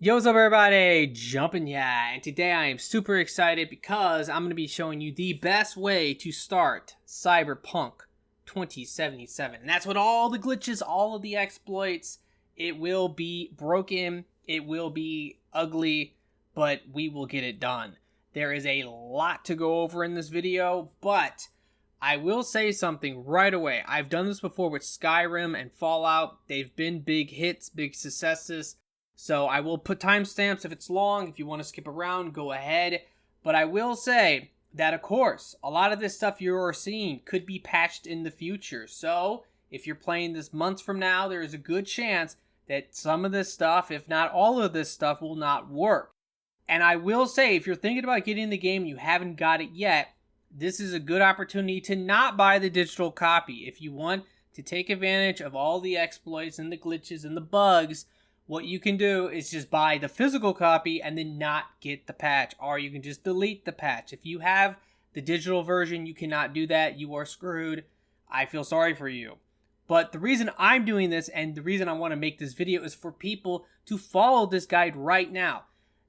Yo, what's up everybody, Jumpin' Yeah, and today I am super excited because I'm going to be showing you the best way to start Cyberpunk 2077. And that's with all the glitches, all of the exploits. It will be broken, it will be ugly, but we will get it done. There is a lot to go over in this video, but I will say something right away. I've done this before with Skyrim and Fallout. They've been big hits, big successes. So I will put timestamps if it's long. If you want to skip around, go ahead. But I will say that, of course, a lot of this stuff you're seeing could be patched in the future. So if you're playing this months from now, there is a good chance that some of this stuff, if not all of this stuff, will not work. And I will say, if you're thinking about getting the game and you haven't got it yet, this is a good opportunity to not buy the digital copy. If you want to take advantage of all the exploits and the glitches and the bugs, what you can do is just buy the physical copy and then not get the patch, or you can just delete the patch. If you have the digital version, you cannot do that. You are screwed. I feel sorry for you. But the reason I'm doing this and the reason I want to make this video is for people to follow this guide right now.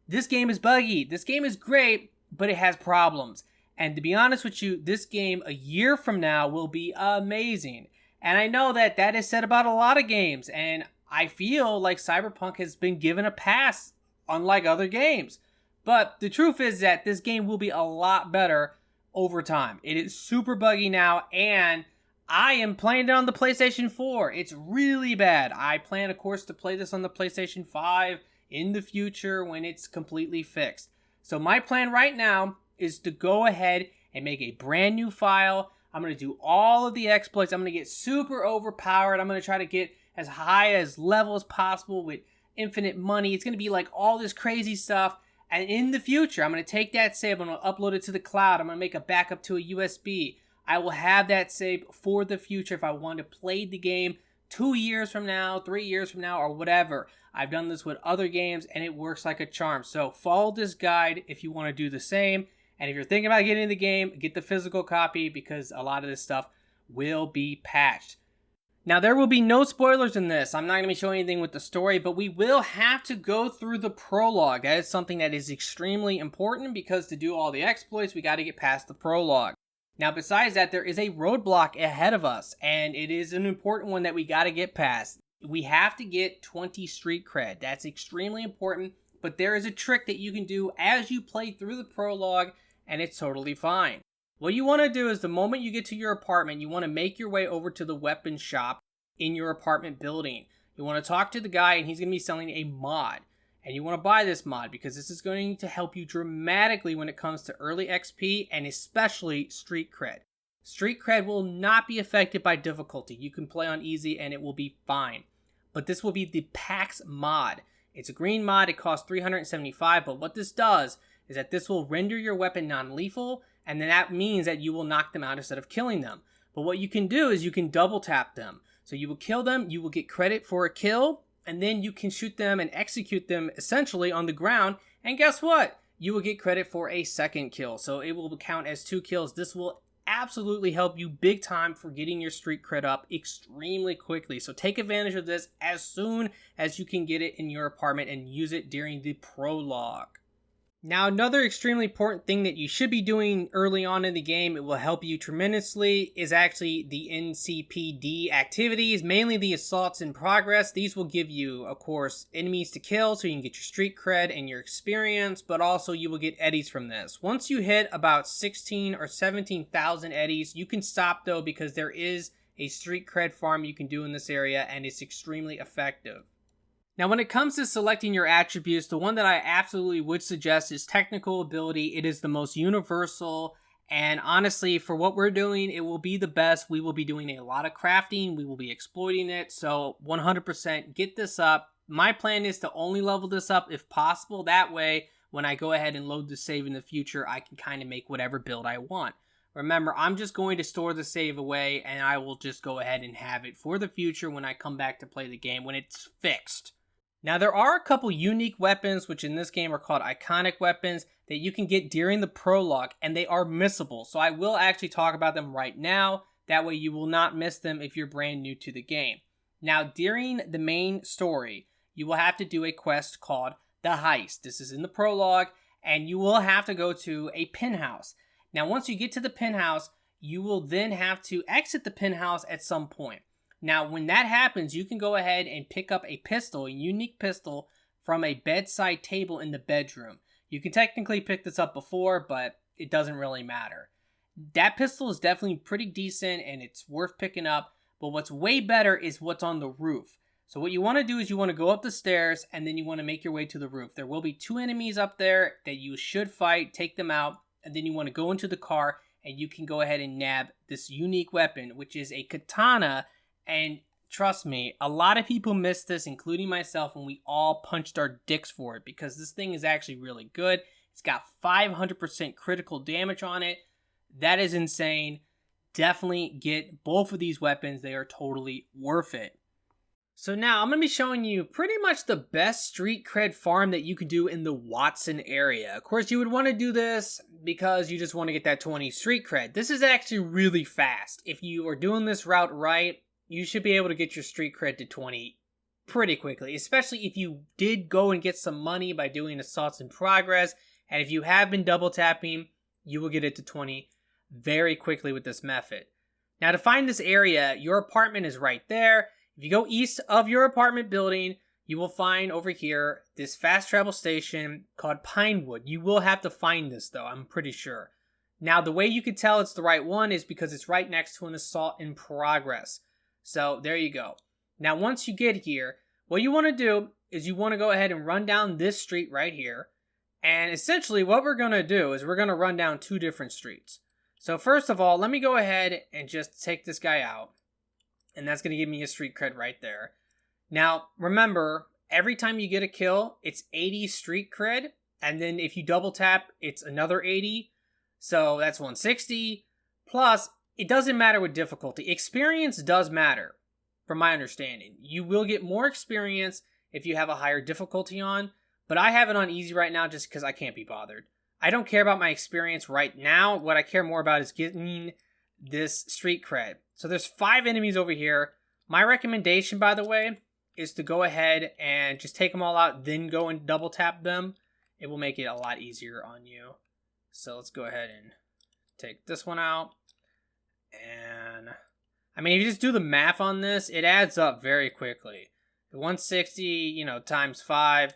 This game is buggy. This game is great, but it has problems. And to be honest with you, this game a year from now will be amazing. And I know that that is said about a lot of games, and I feel like Cyberpunk has been given a pass, unlike other games. But the truth is that this game will be a lot better over time. It is super buggy now, and I am playing it on the PlayStation 4. It's really bad. I plan, of course, to play this on the PlayStation 5 in the future when it's completely fixed. So my plan right now is to go ahead and make a brand new file. I'm going to do all of the exploits. I'm going to get super overpowered. I'm going to try to get as high as level as possible with infinite money. It's going to be like all this crazy stuff. And in the future, I'm going to take that save. I'm going to upload it to the cloud. I'm going to make a backup to a USB. I will have that save for the future if I want to play the game 2 years from now, 3 years from now, or whatever. I've done this with other games and it works like a charm. So follow this guide if you want to do the same. And if you're thinking about getting the game, get the physical copy because a lot of this stuff will be patched. Now, there will be no spoilers in this. I'm not going to be showing anything with the story, but we will have to go through the prologue. That is something that is extremely important because to do all the exploits, we got to get past the prologue. Now, besides that, there is a roadblock ahead of us, and it is an important one that we got to get past. We have to get 20 street cred. That's extremely important, but there is a trick that you can do as you play through the prologue, and it's totally fine. What you want to do is the moment you get to your apartment, you want to make your way over to the weapon shop in your apartment building. You want to talk to the guy and he's going to be selling a mod. And you want to buy this mod because this is going to help you dramatically when it comes to early XP and especially street cred. Street cred will not be affected by difficulty. You can play on easy and it will be fine. But this will be the PAX mod. It's a green mod. It costs $375, but what this does is that this will render your weapon non-lethal, and then that means that you will knock them out instead of killing them. But what you can do is you can double tap them. So you will kill them, you will get credit for a kill, and then you can shoot them and execute them essentially on the ground. And guess what? You will get credit for a second kill. So it will count as 2 kills. This will absolutely help you big time for getting your street cred up extremely quickly. So take advantage of this as soon as you can get it in your apartment and use it during the prologue. Now, another extremely important thing that you should be doing early on in the game, it will help you tremendously, is actually the NCPD activities, mainly the assaults in progress. These will give you, of course, enemies to kill so you can get your street cred and your experience, but also you will get eddies from this. Once you hit about 16 or 17,000 eddies, you can stop though because there is a street cred farm you can do in this area and it's extremely effective. Now, when it comes to selecting your attributes, the one that I absolutely would suggest is technical ability. It is the most universal, and honestly, for what we're doing, it will be the best. We will be doing a lot of crafting. We will be exploiting it, so 100% get this up. My plan is to only level this up if possible. That way, when I go ahead and load the save in the future, I can kind of make whatever build I want. Remember, I'm just going to store the save away, and I will just go ahead and have it for the future when I come back to play the game, when it's fixed. Now, there are a couple unique weapons, which in this game are called iconic weapons, that you can get during the prologue, and they are missable. So I will actually talk about them right now. That way you will not miss them if you're brand new to the game. Now, during the main story, you will have to do a quest called the heist. This is in the prologue, and you will have to go to a penthouse. Now, once you get to the penthouse, you will then have to exit the penthouse at some point. Now, when that happens, you can go ahead and pick up a pistol, a unique pistol, from a bedside table in the bedroom. You can technically pick this up before, but it doesn't really matter. That pistol is definitely pretty decent, and it's worth picking up, but what's way better is what's on the roof. So what you want to do is you want to go up the stairs, and then you want to make your way to the roof. There will be 2 enemies up there that you should fight, take them out, and then you want to go into the car, and you can go ahead and nab this unique weapon, which is a katana. And trust me, a lot of people missed this, including myself, and we all punched our dicks for it, because this thing is actually really good. It's got 500% critical damage on it. That is insane. Definitely get both of these weapons. They are totally worth it. So now I'm going to be showing you pretty much the best street cred farm that you could do in the Watson area. Of course, you would want to do this because you just want to get that 20 street cred. This is actually really fast. If you are doing this route right, you should be able to get your street cred to 20 pretty quickly, especially if you did go and get some money by doing assaults in progress. And if you have been double tapping, you will get it to 20 very quickly with this method. Now, to find this area, your apartment is right there. If you go east of your apartment building, you will find over here this fast travel station called Pinewood. You will have to find this, though, I'm pretty sure. Now, the way you can tell it's the right one is because it's right next to an assault in progress. So there you go. Now, once you get here, what you want to do is you want to go ahead and run down this street right here. And essentially what we're going to do is we're going to run down 2 different streets. So first of all, let me go ahead and just take this guy out. And that's going to give me a street cred right there. Now, remember, every time you get a kill, it's 80 street cred. And then if you double tap, it's another 80. So that's 160. Plus, it doesn't matter with difficulty. Experience does matter, from my understanding. You will get more experience if you have a higher difficulty on. But I have it on easy right now just because I can't be bothered. I don't care about my experience right now. What I care more about is getting this street cred. So there's 5 enemies over here. My recommendation, by the way, is to go ahead and just take them all out, then go and double tap them. It will make it a lot easier on you. So let's go ahead and take this one out. And I mean, if you just do the math on this, it adds up very quickly. 160, times 5.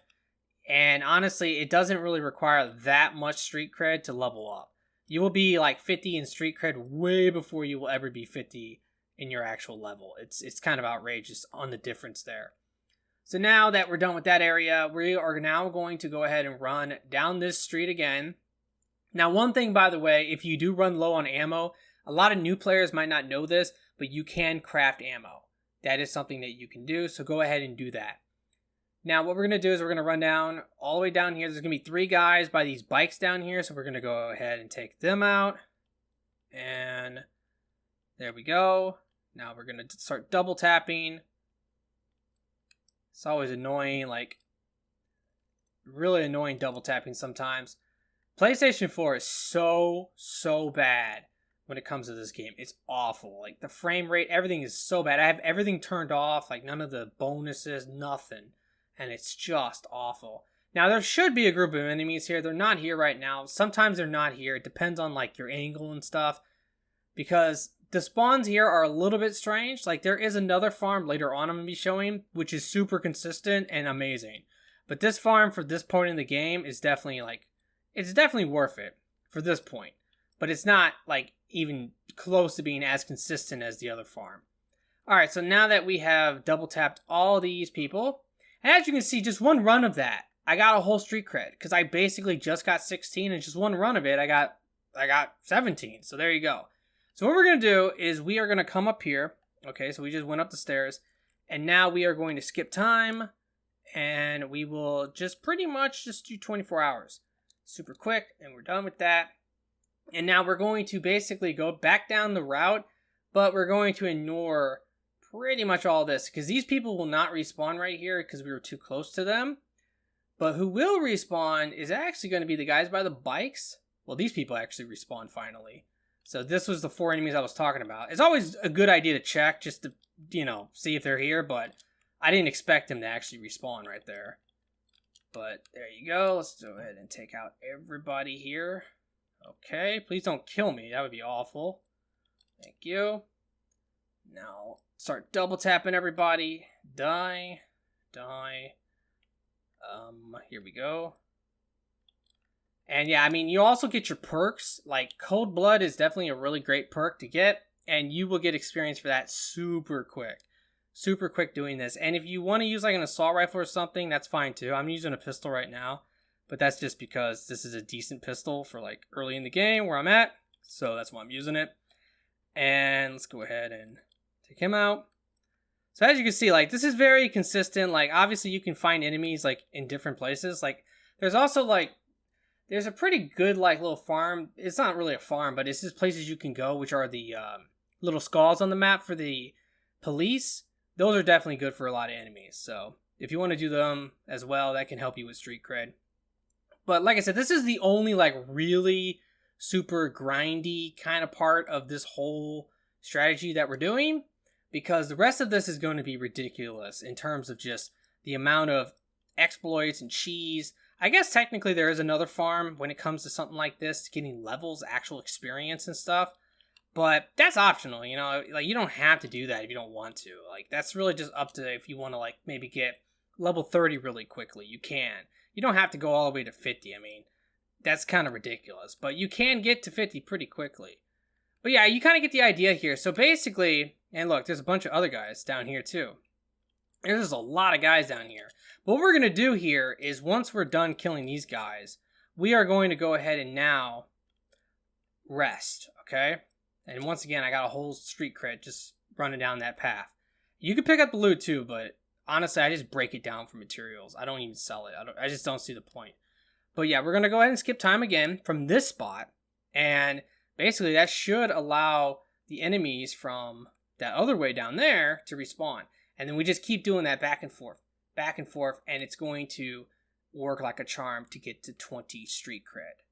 And honestly, it doesn't really require that much street cred to level up. You will be like 50 in street cred way before you will ever be 50 in your actual level. It's kind of outrageous on the difference there. So now that we're done with that area, we are now going to go ahead and run down this street again. Now, one thing, by the way, if you do run low on ammo, a lot of new players might not know this, but you can craft ammo. That is something that you can do, so go ahead and do that. Now, what we're going to do is we're going to run down all the way down here. There's going to be 3 guys by these bikes down here, so we're going to go ahead and take them out. And there we go. Now we're going to start double tapping. It's always annoying, really annoying double tapping sometimes. PlayStation 4 is so bad when it comes to this game. It's awful. The frame rate, everything is so bad. I have everything turned off, none of the bonuses, nothing. And it's just awful. Now, there should be a group of enemies here. They're not here right now. Sometimes they're not here. It depends on, your angle and stuff. Because the spawns here are a little bit strange. There is another farm later on I'm going to be showing, which is super consistent and amazing. But this farm for this point in the game is definitely, it's definitely worth it for this point. But it's not, even close to being as consistent as the other farm. Alright, so now that we have double tapped all these people, and as you can see, just one run of that, I got a whole street cred. Because I basically just got 16, and just one run of it, I got 17. So there you go. So what we're going to do is we are going to come up here. Okay, so we just went up the stairs. And now we are going to skip time. And we will just pretty much just do 24 hours. Super quick, and we're done with that. And now we're going to basically go back down the route. But we're going to ignore pretty much all this, because these people will not respawn right here because we were too close to them. But who will respawn is actually going to be the guys by the bikes. Well, these people actually respawn finally. So this was the 4 enemies I was talking about. It's always a good idea to check just to, see if they're here, but I didn't expect them to actually respawn right there. But there you go. Let's go ahead and take out everybody here. Okay, please don't kill me. That would be awful. Thank you. Now, start double tapping everybody. Die. Die. Here we go. And yeah, I mean, you also get your perks. Like, Cold Blood is definitely a really great perk to get. And you will get experience for that super quick. Super quick doing this. And if you want to use like an assault rifle or something, that's fine too. I'm using a pistol right now. But that's just because this is a decent pistol for like early in the game where I'm at. So that's why I'm using it. And let's go ahead and take him out. So as you can see, like, this is very consistent. Like, obviously you can find enemies like in different places. Like, there's also like, there's a pretty good like little farm. It's not really a farm, but it's just places you can go, which are the little skulls on the map for the police. Those are definitely good for a lot of enemies. So if you want to do them as well, that can help you with street cred. But like I said, this is the only like really super grindy kind of part of this whole strategy that we're doing, because the rest of this is going to be ridiculous in terms of just the amount of exploits and cheese. I guess technically there is another farm when it comes to something like this, getting levels, actual experience and stuff. But that's optional, you know, like you don't have to do that if you don't want to. Like, that's really just up to if you want to like maybe get level 30 really quickly, you can. You don't have to go all the way to 50. I mean, that's kind of ridiculous, but you can get to 50 pretty quickly. But yeah, you kind of get the idea here. So basically, and look, there's a bunch of other guys down here too. There's a lot of guys down here. What we're going to do here is once we're done killing these guys, we are going to go ahead and now rest, okay? And once again, I got a whole street cred just running down that path. You can pick up the loot too, but honestly, I just break it down for materials. I don't even sell it. I just don't see the point. But yeah, we're going to go ahead and skip time again from this spot. And basically, that should allow the enemies from that other way down there to respawn. And then we just keep doing that back and forth, and it's going to work like a charm to get to 20 street cred.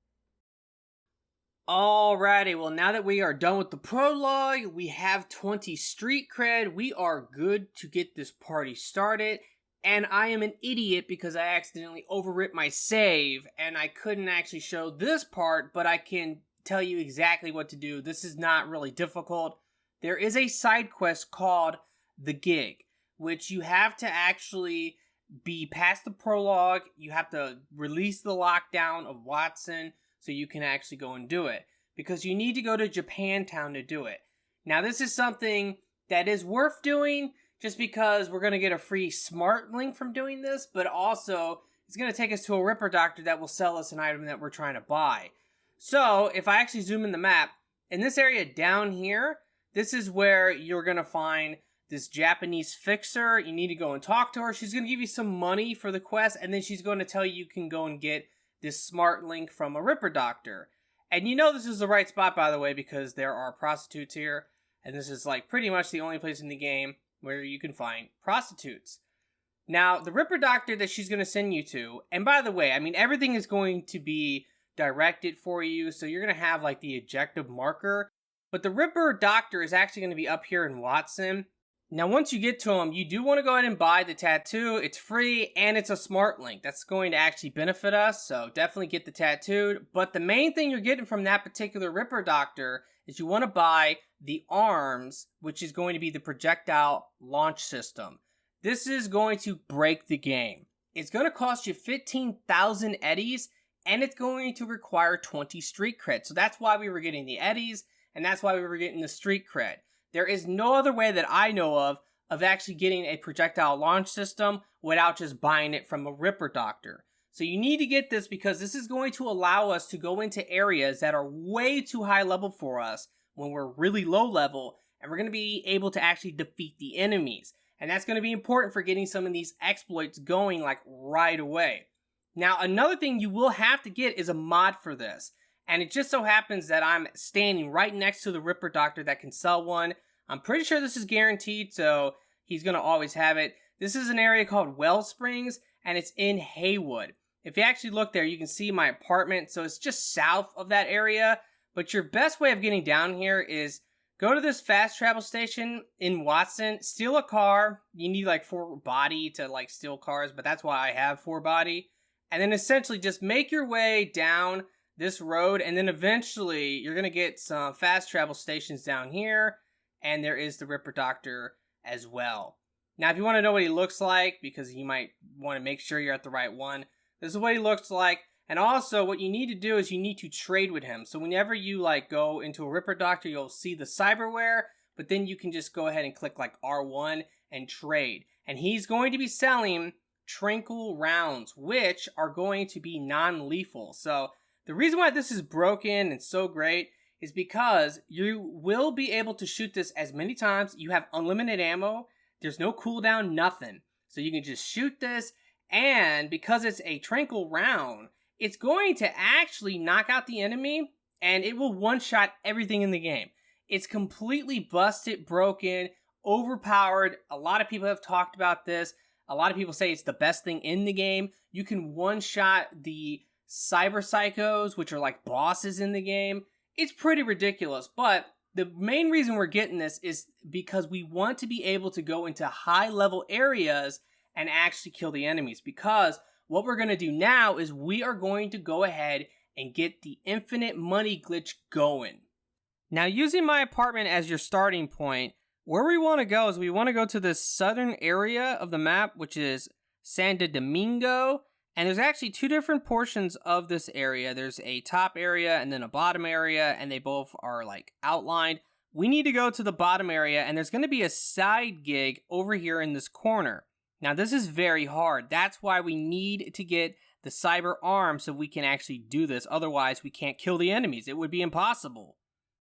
Alrighty, well, now that we are done with the prologue, we have 20 street cred. We are good to get this party started. And I am an idiot because I accidentally overwrit my save, and I couldn't actually show this part, but I can tell you exactly what to do. This is not really difficult. There is a side quest called The Gig, which you have to actually be past the prologue. You have to release the lockdown of Watson so you can actually go and do it, because you need to go to Japantown to do it. Now, this is something that is worth doing just because we're going to get a free smart link from doing this, but also it's going to take us to a Ripper Doctor that will sell us an item that we're trying to buy. So if I actually zoom in the map, in this area down here, this is where you're going to find this Japanese fixer. You need to go and talk to her. She's going to give you some money for the quest, and then she's going to tell you can go and get this smart link from a Ripper Doctor. And you know this is the right spot, by the way, because there are prostitutes here, and this is like pretty much the only place in the game where you can find prostitutes. Now, the Ripper Doctor that she's going to send you to, and by the way, I mean, everything is going to be directed for you, so you're going to have like the objective marker, but the Ripper Doctor is actually going to be up here in Watson. Now, once you get to him, you do want to go ahead and buy the tattoo. It's free, and it's a smart link. That's going to actually benefit us, so definitely get the tattooed. But the main thing you're getting from that particular Ripper Doctor is you want to buy the arms, which is going to be the projectile launch system. This is going to break the game. It's going to cost you 15,000 eddies, and it's going to require 20 street cred. So that's why we were getting the eddies, and that's why we were getting the street cred. There is no other way that I know of actually getting a projectile launch system without just buying it from a Ripper Doctor. So you need to get this because this is going to allow us to go into areas that are way too high level for us when we're really low level, and we're going to be able to actually defeat the enemies. And that's going to be important for getting some of these exploits going like right away. Now, another thing you will have to get is a mod for this. And it just so happens that I'm standing right next to the Ripper Doctor that can sell one. I'm pretty sure this is guaranteed, so he's going to always have it. This is an area called Wellsprings, and it's in Haywood. If you actually look there, you can see my apartment, so it's just south of that area. But your best way of getting down here is go to this fast travel station in Watson, steal a car. You need like 4 body to like steal cars, but that's why I have 4 body. And then essentially just make your way down this road, and then eventually you're going to get some fast travel stations down here, and there is the Ripper Doctor as well. Now, if you want to know what he looks like, because you might want to make sure you're at the right one, this is what he looks like. And also, what you need to do is you need to trade with him. So whenever you go into a Ripper Doctor, you'll see the cyberware, but then you can just go ahead and click R1 and trade. And he's going to be selling tranquil rounds, which are going to be non-lethal. So the reason why this is broken and so great is because you will be able to shoot this as many times. You have unlimited ammo. There's no cooldown, nothing. So you can just shoot this, and because it's a tranquil round, it's going to actually knock out the enemy, and it will one-shot everything in the game. It's completely busted, broken, overpowered. A lot of people have talked about this. A lot of people say it's the best thing in the game. You can one-shot the cyber psychos, which are like bosses in the game. It's pretty ridiculous, but the main reason we're getting this is because we want to be able to go into high-level areas and actually kill the enemies, because what we're going to do now is we are going to go ahead and get the infinite money glitch going. Now, using my apartment as your starting point, where we want to go is we want to go to this southern area of the map, which is Santo Domingo. And there's actually two different portions of this area. There's a top area and then a bottom area, and they both are outlined. We need to go to the bottom area, and there's going to be a side gig over here in this corner. Now, this is very hard. That's why we need to get the cyber arm so we can actually do this. Otherwise, we can't kill the enemies. It would be impossible.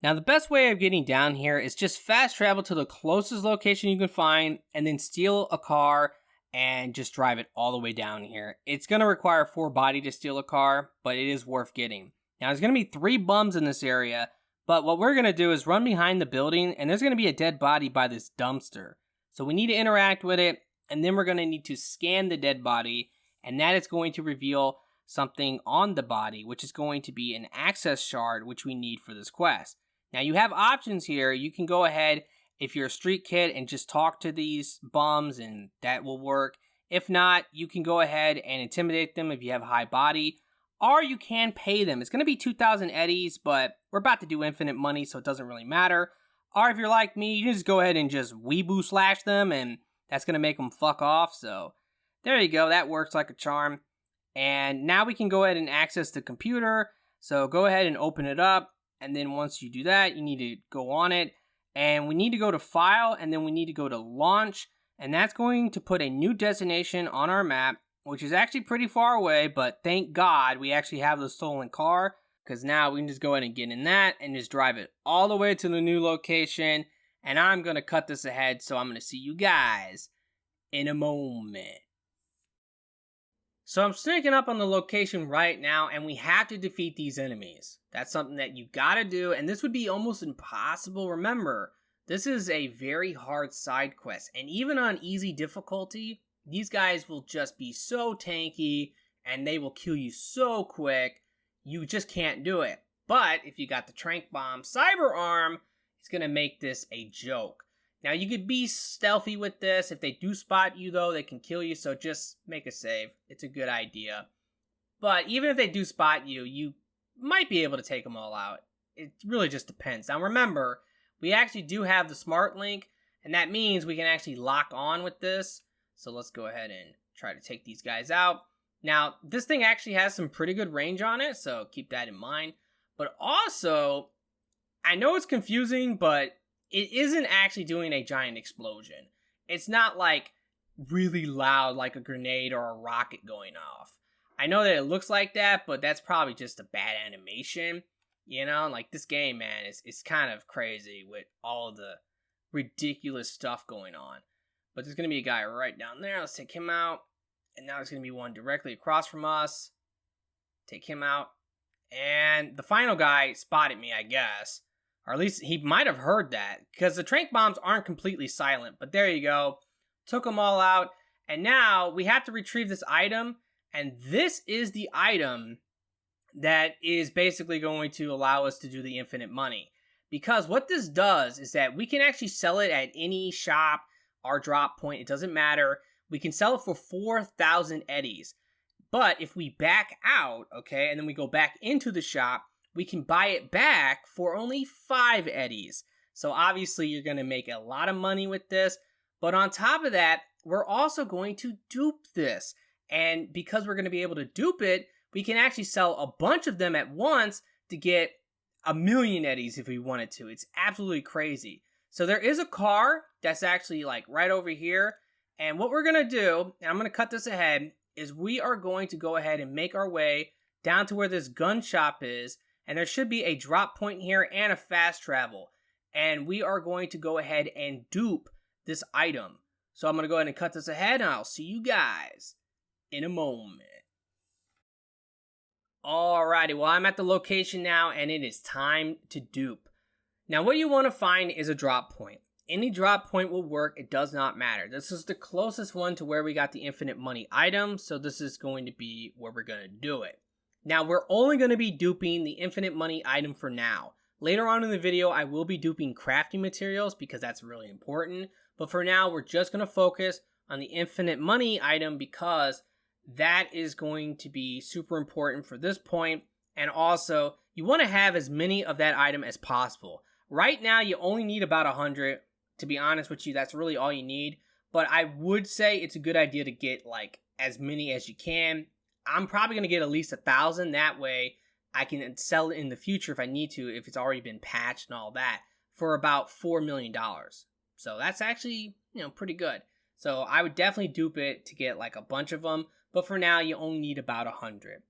Now, the best way of getting down here is just fast travel to the closest location you can find, and then steal a car and just drive it all the way down here. It's going to require 4 body to steal a car, but it is worth getting. Now, there's going to be 3 bums in this area, but what we're going to do is run behind the building, and there's going to be a dead body by this dumpster. So we need to interact with it, and then we're going to need to scan the dead body, and that is going to reveal something on the body, which is going to be an access shard, which we need for this quest. Now, you have options here. You can go ahead, if you're a street kid, and just talk to these bums, and that will work. If not, you can go ahead and intimidate them if you have a high body, or you can pay them. It's going to be 2,000 eddies, but we're about to do infinite money, so it doesn't really matter. Or if you're like me, you can just go ahead and just weeboo slash them, and that's going to make them fuck off. So there you go. That works like a charm. And now we can go ahead and access the computer. So go ahead and open it up. And then once you do that, you need to go on it. And we need to go to File, and then we need to go to Launch. And that's going to put a new destination on our map, which is actually pretty far away. But thank God we actually have the stolen car, because now we can just go ahead and get in that and just drive it all the way to the new location. And I'm going to cut this ahead, so I'm going to see you guys in a moment. So I'm sneaking up on the location right now, and we have to defeat these enemies. That's something that you gotta do, and this would be almost impossible. Remember, this is a very hard side quest, and even on easy difficulty, these guys will just be so tanky, and they will kill you so quick, you just can't do it. But if you got the Trank Bomb Cyber Arm, it's gonna make this a joke. Now, you could be stealthy with this. If they do spot you, though, they can kill you, so just make a save. It's a good idea. But even if they do spot you, you might be able to take them all out. It really just depends. Now, remember, we actually do have the smart link, and that means we can actually lock on with this. So let's go ahead and try to take these guys out. Now, this thing actually has some pretty good range on it, so keep that in mind. But also, I know it's confusing, but it isn't actually doing a giant explosion. It's not really loud like a grenade or a rocket going off. I know that it looks like that, but that's probably just a bad animation. This game, man, it's kind of crazy with all the ridiculous stuff going on. But there's going to be a guy right down there. Let's take him out. And now there's going to be one directly across from us. Take him out. And the final guy spotted me, I guess. Or at least he might have heard that, because the trank bombs aren't completely silent. But there you go. Took them all out. And now we have to retrieve this item. And this is the item that is basically going to allow us to do the infinite money. Because what this does is that we can actually sell it at any shop or drop point. It doesn't matter. We can sell it for 4,000 eddies. But if we back out, okay, and then we go back into the shop, we can buy it back for only 5 eddies. So obviously you're going to make a lot of money with this. But on top of that, we're also going to dupe this. And because we're going to be able to dupe it, we can actually sell a bunch of them at once to get 1,000,000 eddies if we wanted to. It's absolutely crazy. So there is a car that's actually like right over here. And what we're going to do, and I'm going to cut this ahead, is we are going to go ahead and make our way down to where this gun shop is. And there should be a drop point here and a fast travel. And we are going to go ahead and dupe this item. So I'm going to go ahead and cut this ahead, and I'll see you guys in a moment. Alrighty, well, I'm at the location now, and it is time to dupe. Now, what you want to find is a drop point. Any drop point will work. It does not matter. This is the closest one to where we got the infinite money item, so this is going to be where we're going to do it. Now, we're only going to be duping the infinite money item for now. Later on in the video, I will be duping crafting materials because that's really important. But for now, we're just going to focus on the infinite money item because that is going to be super important for this point. And also, you want to have as many of that item as possible. Right now, you only need about 100. To be honest with you, that's really all you need. But I would say it's a good idea to get like as many as you can. I'm probably going to get at least 1,000. That way, I can sell it in the future if I need to, if it's already been patched and all that, for about $4 million. So that's actually, pretty good. So I would definitely dupe it to get like a bunch of them. But for now, you only need about 100.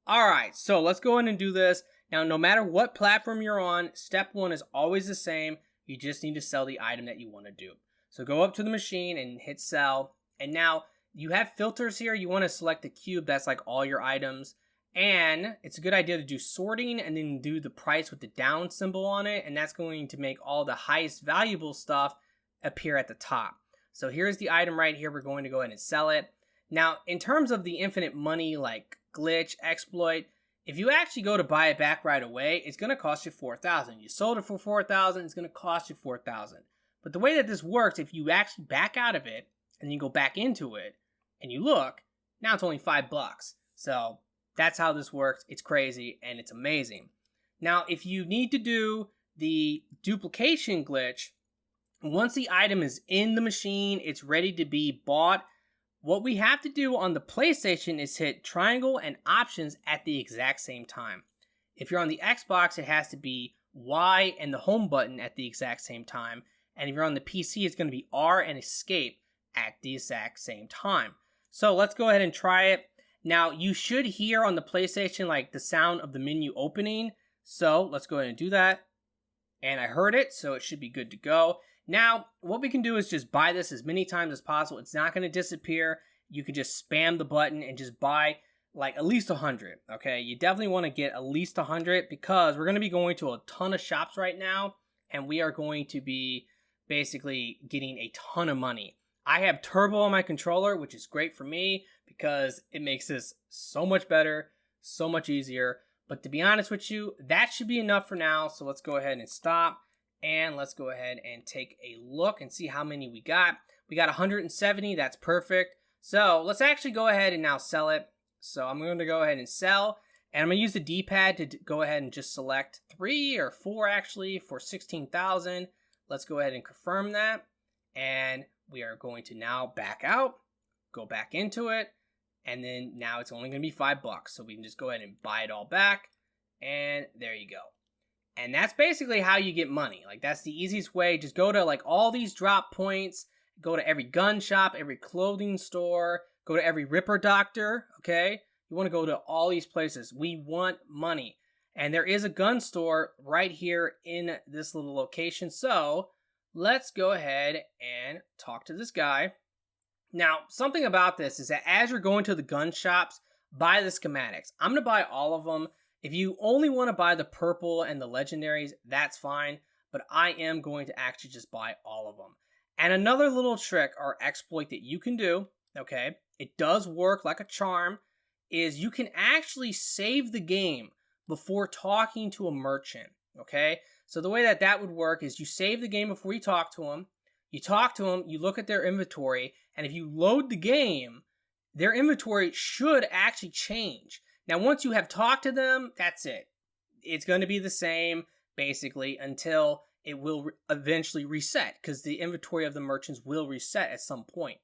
All right, so let's go in and do this. Now, no matter what platform you're on, step 1 is always the same. You just need to sell the item that you want to dupe. So go up to the machine and hit sell. And now you have filters here. You want to select the cube. That's like all your items. And it's a good idea to do sorting and then do the price with the down symbol on it. And that's going to make all the highest valuable stuff appear at the top. So here's the item right here. We're going to go ahead and sell it. Now, in terms of the infinite money, like glitch, exploit, if you actually go to buy it back right away, it's going to cost you 4,000. You sold it for 4,000, it's going to cost you 4,000. But the way that this works, if you actually back out of it and you go back into it and you look, now it's only $5. So that's how this works. It's crazy and it's amazing. Now, if you need to do the duplication glitch, once the item is in the machine, it's ready to be bought. What we have to do on the PlayStation is hit triangle and options at the exact same time. If you're on the Xbox, it has to be Y and the home button at the exact same time. And if you're on the PC, it's going to be R and escape at the exact same time. So let's go ahead and try it. Now, you should hear on the PlayStation like the sound of the menu opening. So let's go ahead and do that. And I heard it, so it should be good to go. Now, what we can do is just buy this as many times as possible. It's not going to disappear. You can just spam the button and just buy like at least 100, okay? You definitely want to get at least 100 because we're going to be going to a ton of shops right now, and we are going to be basically getting a ton of money. I have turbo on my controller, which is great for me because it makes this so much better, so much easier. But to be honest with you, that should be enough for now. So let's go ahead and stop. And let's go ahead and take a look and see how many we got. We got 170. That's perfect. So let's actually go ahead and now sell it. So I'm going to go ahead and sell. And I'm going to use the D-pad to go ahead and just select 3 or 4 actually for 16,000. Let's go ahead and confirm that. And we are going to now back out, go back into it. And then now it's only going to be $5. So we can just go ahead and buy it all back. And there you go. And that's basically how you get money. Like, that's the easiest way. Just go to like all these drop points, go to every gun shop, every clothing store, go to every Ripper Doctor, okay? You want to go to all these places. We want money. And there is a gun store right here in this little location. So let's go ahead and talk to this guy. Now, something about this is that as you're going to the gun shops, buy the schematics. I'm going to buy all of them. If you only want to buy the purple and the legendaries, that's fine. But I am going to actually just buy all of them. And another little trick or exploit that you can do, okay, it does work like a charm, is you can actually save the game before talking to a merchant, okay? So the way that that would work is you save the game before you talk to them. You talk to them, you look at their inventory, and if you load the game, their inventory should actually change. Now, once you have talked to them, that's it. It's going to be the same, basically, until it will eventually reset, because the inventory of the merchants will reset at some point.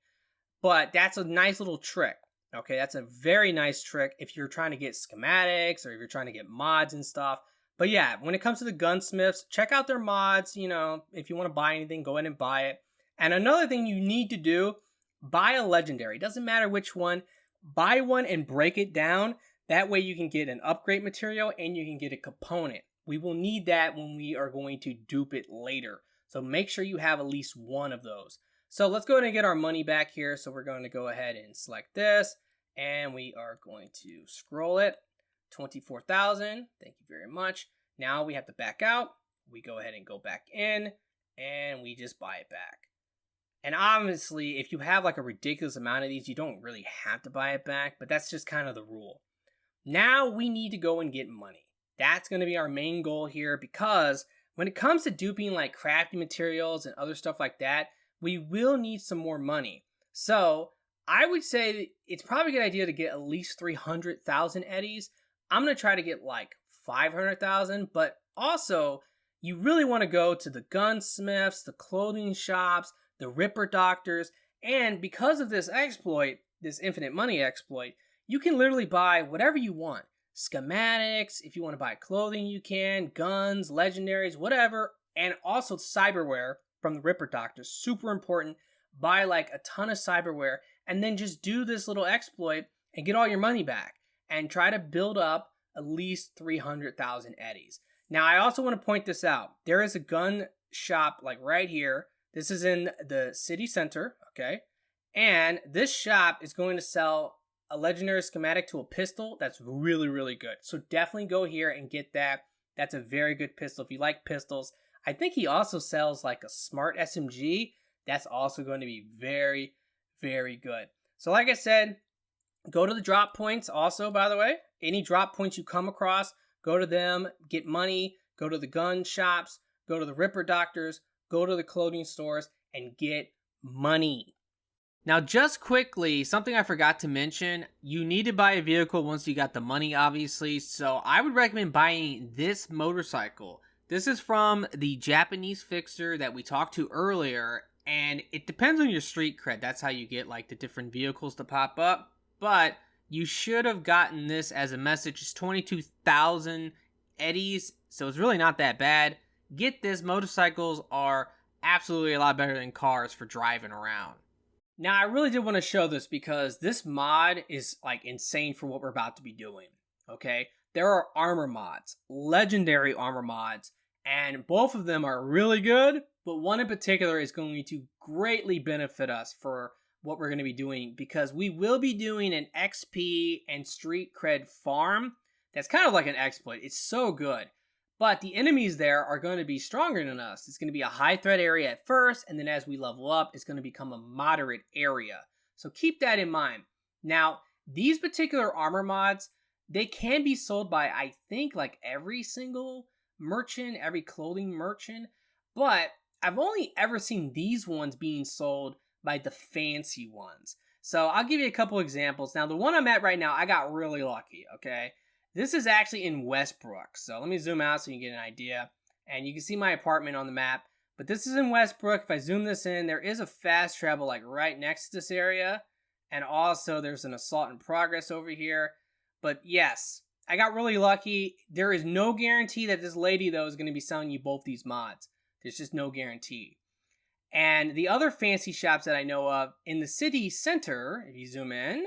But that's a nice little trick. Okay, that's a very nice trick if you're trying to get schematics or if you're trying to get mods and stuff. But yeah, when it comes to the gunsmiths, check out their mods. You know, if you want to buy anything, go ahead and buy it. And another thing you need to do, buy a legendary. Doesn't matter which one. Buy one and break it down. That way you can get an upgrade material and you can get a component. We will need that when we are going to dupe it later. So make sure you have at least one of those. So let's go ahead and get our money back here. So we're going to go ahead and select this. And we are going to scroll it. 24,000. Thank you very much. Now we have to back out. We go ahead and go back in. And we just buy it back. And obviously, if you have like a ridiculous amount of these, you don't really have to buy it back. But that's just kind of the rule. Now we need to go and get money. That's going to be our main goal here. Because when it comes to duping like crafting materials and other stuff like that, we will need some more money. So I would say it's probably a good idea to get at least 300,000 eddies. I'm going to try to get like 500,000, but also you really want to go to the gunsmiths, the clothing shops, the ripper doctors, and because of this exploit, this infinite money exploit, you can literally buy whatever you want. Schematics, if you want to buy clothing, you can, guns, legendaries, whatever, and also cyberware from the ripper doctors. Super important. Buy like a ton of cyberware and then just do this little exploit and get all your money back and try to build up at least 300,000 eddies. Now, I also want to point this out. There is a gun shop like right here. This is in the city center, okay? And this shop is going to sell a legendary schematic to a pistol that's really, really good. So definitely go here and get that. That's a very good pistol. If you like pistols, I think he also sells like a smart SMG. That's also going to be very, very good. So like I said, go to the drop points also, by the way. Any drop points you come across, go to them, get money, go to the gun shops, go to the ripper doctors, go to the clothing stores, and get money. Now, just quickly, something I forgot to mention, you need to buy a vehicle once you got the money, obviously. So I would recommend buying this motorcycle. This is from the Japanese fixer that we talked to earlier, and it depends on your street cred. That's how you get like the different vehicles to pop up. But you should have gotten this as a message. It's 22,000 eddies, so it's really not that bad. Get this. Motorcycles are absolutely a lot better than cars for driving around. Now, I really did want to show this because this mod is like insane for what we're about to be doing, okay? There are armor mods, legendary armor mods, and both of them are really good, but one in particular is going to greatly benefit us for what we're going to be doing because we will be doing an XP and street cred farm. That's kind of like an exploit. It's so good. But the enemies there are going to be stronger than us. It's going to be a high threat area at first, and then as we level up, it's going to become a moderate area. So keep that in mind. Now, these particular armor mods, they can be sold by, I think, like every single merchant, every clothing merchant. But I've only ever seen these ones being sold by the fancy ones. So I'll give you a couple examples. Now, the one I'm at right now, I got really lucky, okay? This is actually in Westbrook. So let me zoom out so you can get an idea. And you can see my apartment on the map. But this is in Westbrook. If I zoom this in, there is a fast travel like right next to this area. And also there's an assault in progress over here. But yes, I got really lucky. There is no guarantee that this lady, though, is going to be selling you both these mods. There's just no guarantee. And the other fancy shops that I know of in the city center, if you zoom in,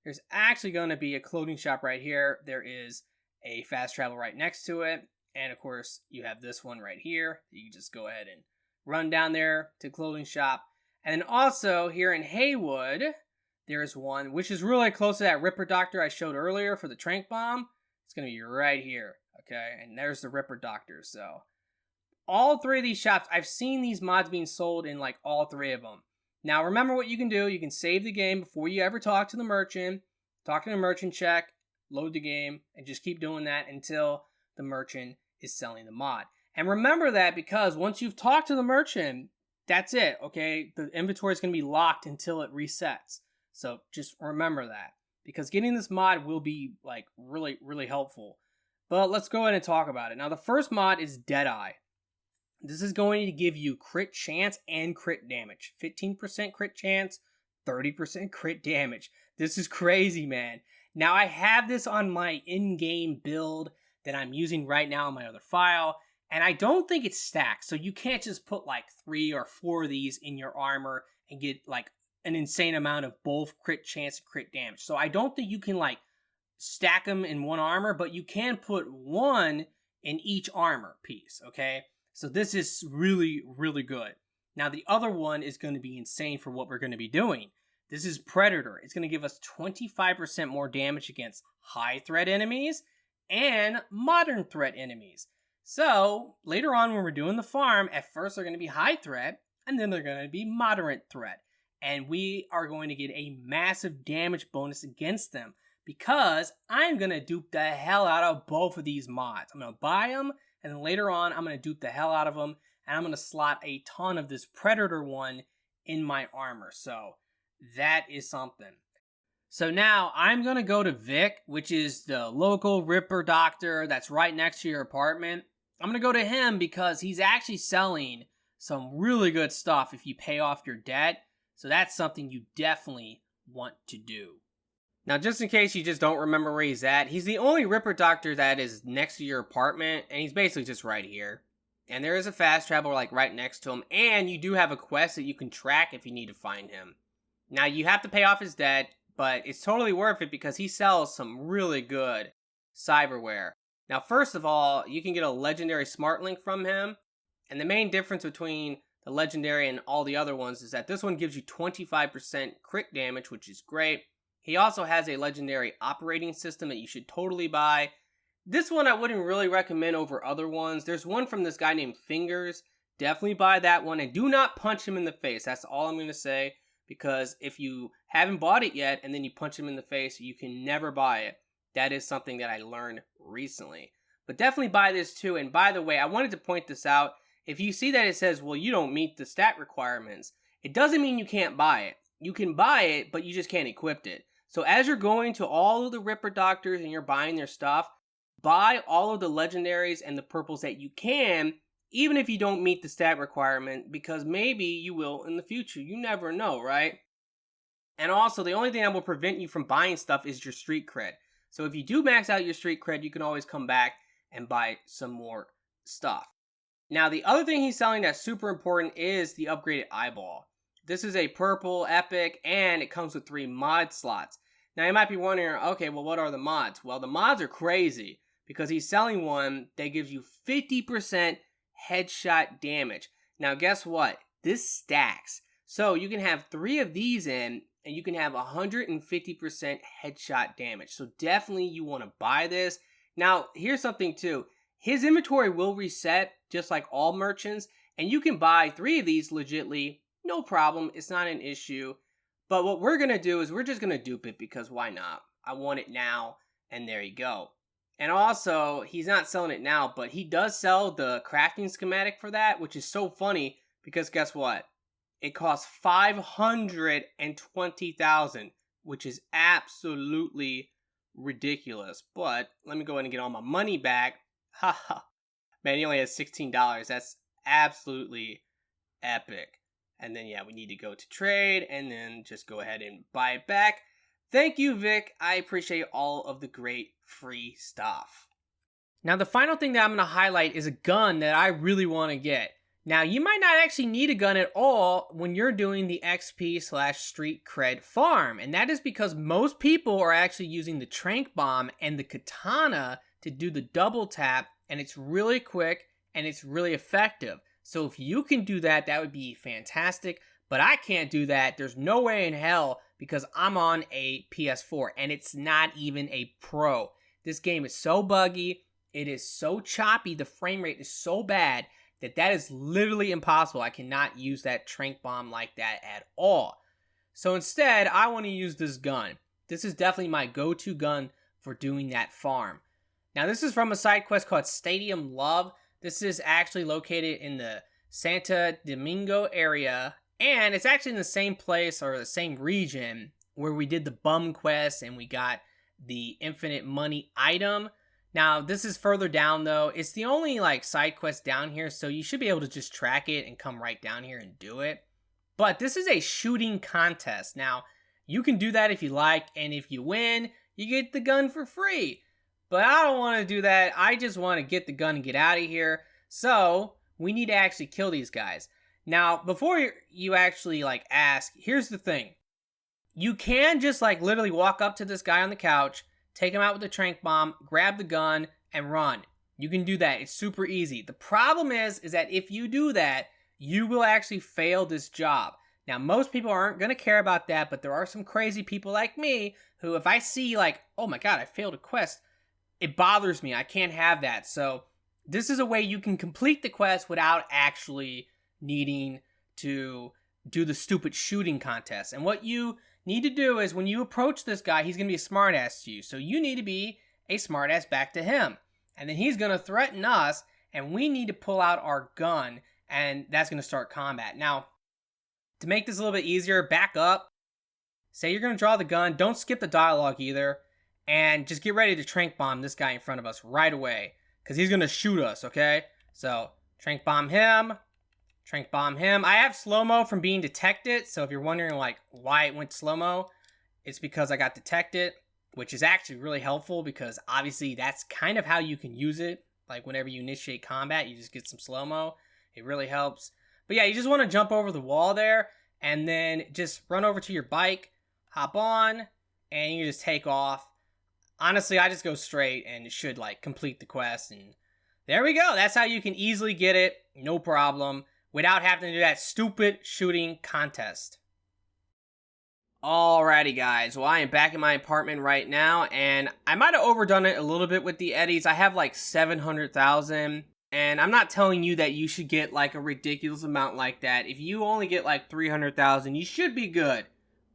there's actually going to be a clothing shop right here. There is a fast travel right next to it. And of course, you have this one right here. You can just go ahead and run down there to clothing shop. And then also here in Haywood, there's one, which is really close to that Ripper Doctor I showed earlier for the Trank Bomb. It's going to be right here, okay? And there's the Ripper Doctor, so. All three of these shops, I've seen these mods being sold in like all three of them. Now, remember what you can do. You can save the game before you ever talk to the merchant. Talk to the merchant, check, load the game, and just keep doing that until the merchant is selling the mod. And remember that because once you've talked to the merchant, that's it, okay? The inventory is going to be locked until it resets. So just remember that, because getting this mod will be like really helpful. But let's go ahead and talk about it. Now the first mod is Deadeye. This is going to give you crit chance and crit damage. 15% crit chance, 30% crit damage. This is crazy, man. Now I have this on my in-game build that I'm using right now on my other file, and I don't think it's stacked. So you can't just put like 3 or 4 of these in your armor and get like an insane amount of both crit chance and crit damage. So I don't think you can like stack them in one armor, but you can put one in each armor piece, okay? So this is really good. Now the other one is going to be insane for what we're going to be doing. This is Predator. It's going to give us 25% more damage against high threat enemies and modern threat enemies. So later on when we're doing the farm, at first they're going to be high threat, and then they're going to be moderate threat. And we are going to get a massive damage bonus against them, because I'm going to dupe the hell out of both of these mods. I'm going to buy them, and then later on, I'm going to dupe the hell out of them, and I'm going to slot a ton of this Predator one in my armor. So that is something. So now I'm going to go to Vic, which is the local Ripper doctor that's right next to your apartment. I'm going to go to him because he's actually selling some really good stuff if you pay off your debt. So that's something you definitely want to do. Now, just in case you just don't remember where he's at, he's the only Ripper doctor that is next to your apartment, and he's basically just right here. And there is a fast travel like right next to him, and you do have a quest that you can track if you need to find him. Now, you have to pay off his debt, but it's totally worth it because he sells some really good cyberware. Now, first of all, you can get a legendary smart link from him, and the main difference between the legendary and all the other ones is that this one gives you 25% crit damage, which is great. He also has a legendary operating system that you should totally buy. This one I wouldn't really recommend over other ones. There's one from this guy named Fingers. Definitely buy that one, and do not punch him in the face. That's all I'm going to say, because if you haven't bought it yet and then you punch him in the face, you can never buy it. That is something that I learned recently. But definitely buy this too. And by the way, I wanted to point this out. If you see that it says, well, you don't meet the stat requirements, it doesn't mean you can't buy it. You can buy it, but you just can't equip it. So as you're going to all of the Ripper doctors and you're buying their stuff, buy all of the legendaries and the purples that you can, even if you don't meet the stat requirement, because maybe you will in the future. You never know, right? And also, the only thing that will prevent you from buying stuff is your street cred. So if you do max out your street cred, you can always come back and buy some more stuff. Now, the other thing he's selling that's super important is the upgraded eyeball. This is a purple epic, and it comes with 3 mod slots. Now, you might be wondering, okay, well, what are the mods? Well, the mods are crazy, because he's selling one that gives you 50% headshot damage. Now, guess what? This stacks. So you can have 3 of these in, and you can have 150% headshot damage. So definitely you want to buy this. Now, here's something too. His inventory will reset, just like all merchants, and you can buy 3 of these legitly. No problem, it's not an issue. But what we're going to do is we're just going to dupe it, because why not? I want it now, and there you go. And also, he's not selling it now, but he does sell the crafting schematic for that, which is so funny, because guess what? It costs 520,000, which is absolutely ridiculous. But let me go ahead and get all my money back. Haha. Man, he only has $16. That's absolutely epic. And then, yeah, we need to go to trade and then just go ahead and buy it back. Thank you, Vic. I appreciate all of the great free stuff. Now, the final thing that I'm going to highlight is a gun that I really want to get. Now, you might not actually need a gun at all when you're doing the XP/street cred farm. And that is because most people are actually using the trank bomb and the katana to do the double tap. And it's really quick and it's really effective. So if you can do that, that would be fantastic. But I can't do that. There's no way in hell, because I'm on a PS4 and it's not even a Pro. This game is so buggy. It is so choppy. The frame rate is so bad that is literally impossible. I cannot use that trank bomb like that at all. So instead, I want to use this gun. This is definitely my go-to gun for doing that farm. Now, this is from a side quest called Stadium Love. This is actually located in the Santo Domingo area, and it's actually in the same place or the same region where we did the bum quest and we got the infinite money item. Now, this is further down though. It's the only like side quest down here, so you should be able to just track it and come right down here and do it. But this is a shooting contest. Now, you can do that if you like, and if you win, you get the gun for free. But I don't want to do that. I just want to get the gun and get out of here. So, we need to actually kill these guys. Now, before you actually like ask, here's the thing. You can just like literally walk up to this guy on the couch, take him out with a tranq bomb, grab the gun, and run. You can do that. It's super easy. The problem is that if you do that, you will actually fail this job. Now, most people aren't going to care about that, but there are some crazy people like me who, if I see like, oh my god, I failed a quest, it bothers me. I can't have that. So this is a way you can complete the quest without actually needing to do the stupid shooting contest. And what you need to do is when you approach this guy, he's going to be a smartass to you. So you need to be a smartass back to him. And then he's going to threaten us, and we need to pull out our gun, and that's going to start combat. Now, to make this a little bit easier, back up. Say you're going to draw the gun. Don't skip the dialogue either. And just get ready to tranq bomb this guy in front of us right away, because he's going to shoot us, okay? So, tranq bomb him. Tranq bomb him. I have slow-mo from being detected, so if you're wondering like why it went slow-mo, it's because I got detected, which is actually really helpful because obviously that's kind of how you can use it. Like whenever you initiate combat, you just get some slow-mo. It really helps. But yeah, you just want to jump over the wall there and then just run over to your bike, hop on, and you just take off. Honestly, I just go straight and it should like complete the quest, and there we go. That's how you can easily get it, no problem, without having to do that stupid shooting contest. Alrighty guys, well I am back in my apartment right now, and I might have overdone it a little bit with the eddies. I have like 700,000, and I'm not telling you that you should get like a ridiculous amount like that. If you only get like 300,000, you should be good.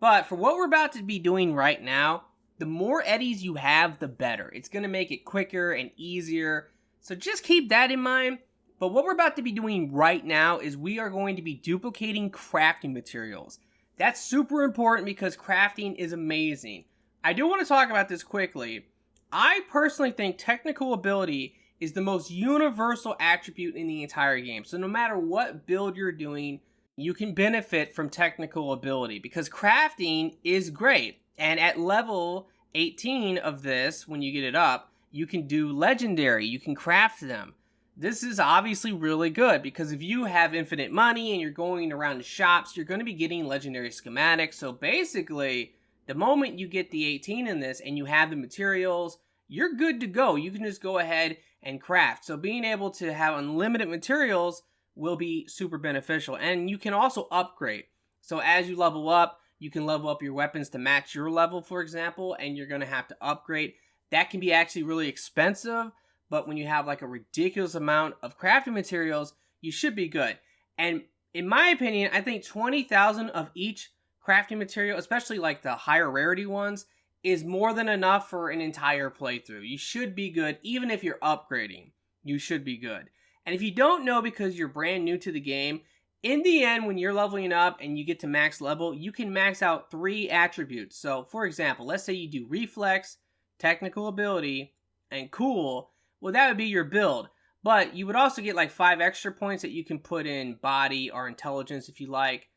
But for what we're about to be doing right now, the more eddies you have, the better. It's going to make it quicker and easier, so just keep that in mind. But what we're about to be doing right now is we are going to be duplicating crafting materials. That's super important because crafting is amazing. I do want to talk about this quickly. I personally think technical ability is the most universal attribute in the entire game. So no matter what build you're doing, you can benefit from technical ability because crafting is great. And at level 18 of this, when you get it up, you can do legendary. You can craft them. This is obviously really good because if you have infinite money and you're going around the shops, you're going to be getting legendary schematics. So basically, the moment you get the 18 in this and you have the materials, you're good to go. You can just go ahead and craft. So being able to have unlimited materials will be super beneficial. And you can also upgrade. So as you level up, you can level up your weapons to match your level, for example, and you're going to have to upgrade. That can be actually really expensive. But when you have like a ridiculous amount of crafting materials, you should be good. And in my opinion, I think 20,000 of each crafting material, especially like the higher rarity ones, is more than enough for an entire playthrough. You should be good. Even if you're upgrading, you should be good. And if you don't know because you're brand new to the game, in the end, when you're leveling up and you get to max level, you can max out 3 attributes. So for example, let's say you do reflex, technical ability, and cool. Well, that would be your build, but you would also get like 5 extra points that you can put in body or intelligence if you like.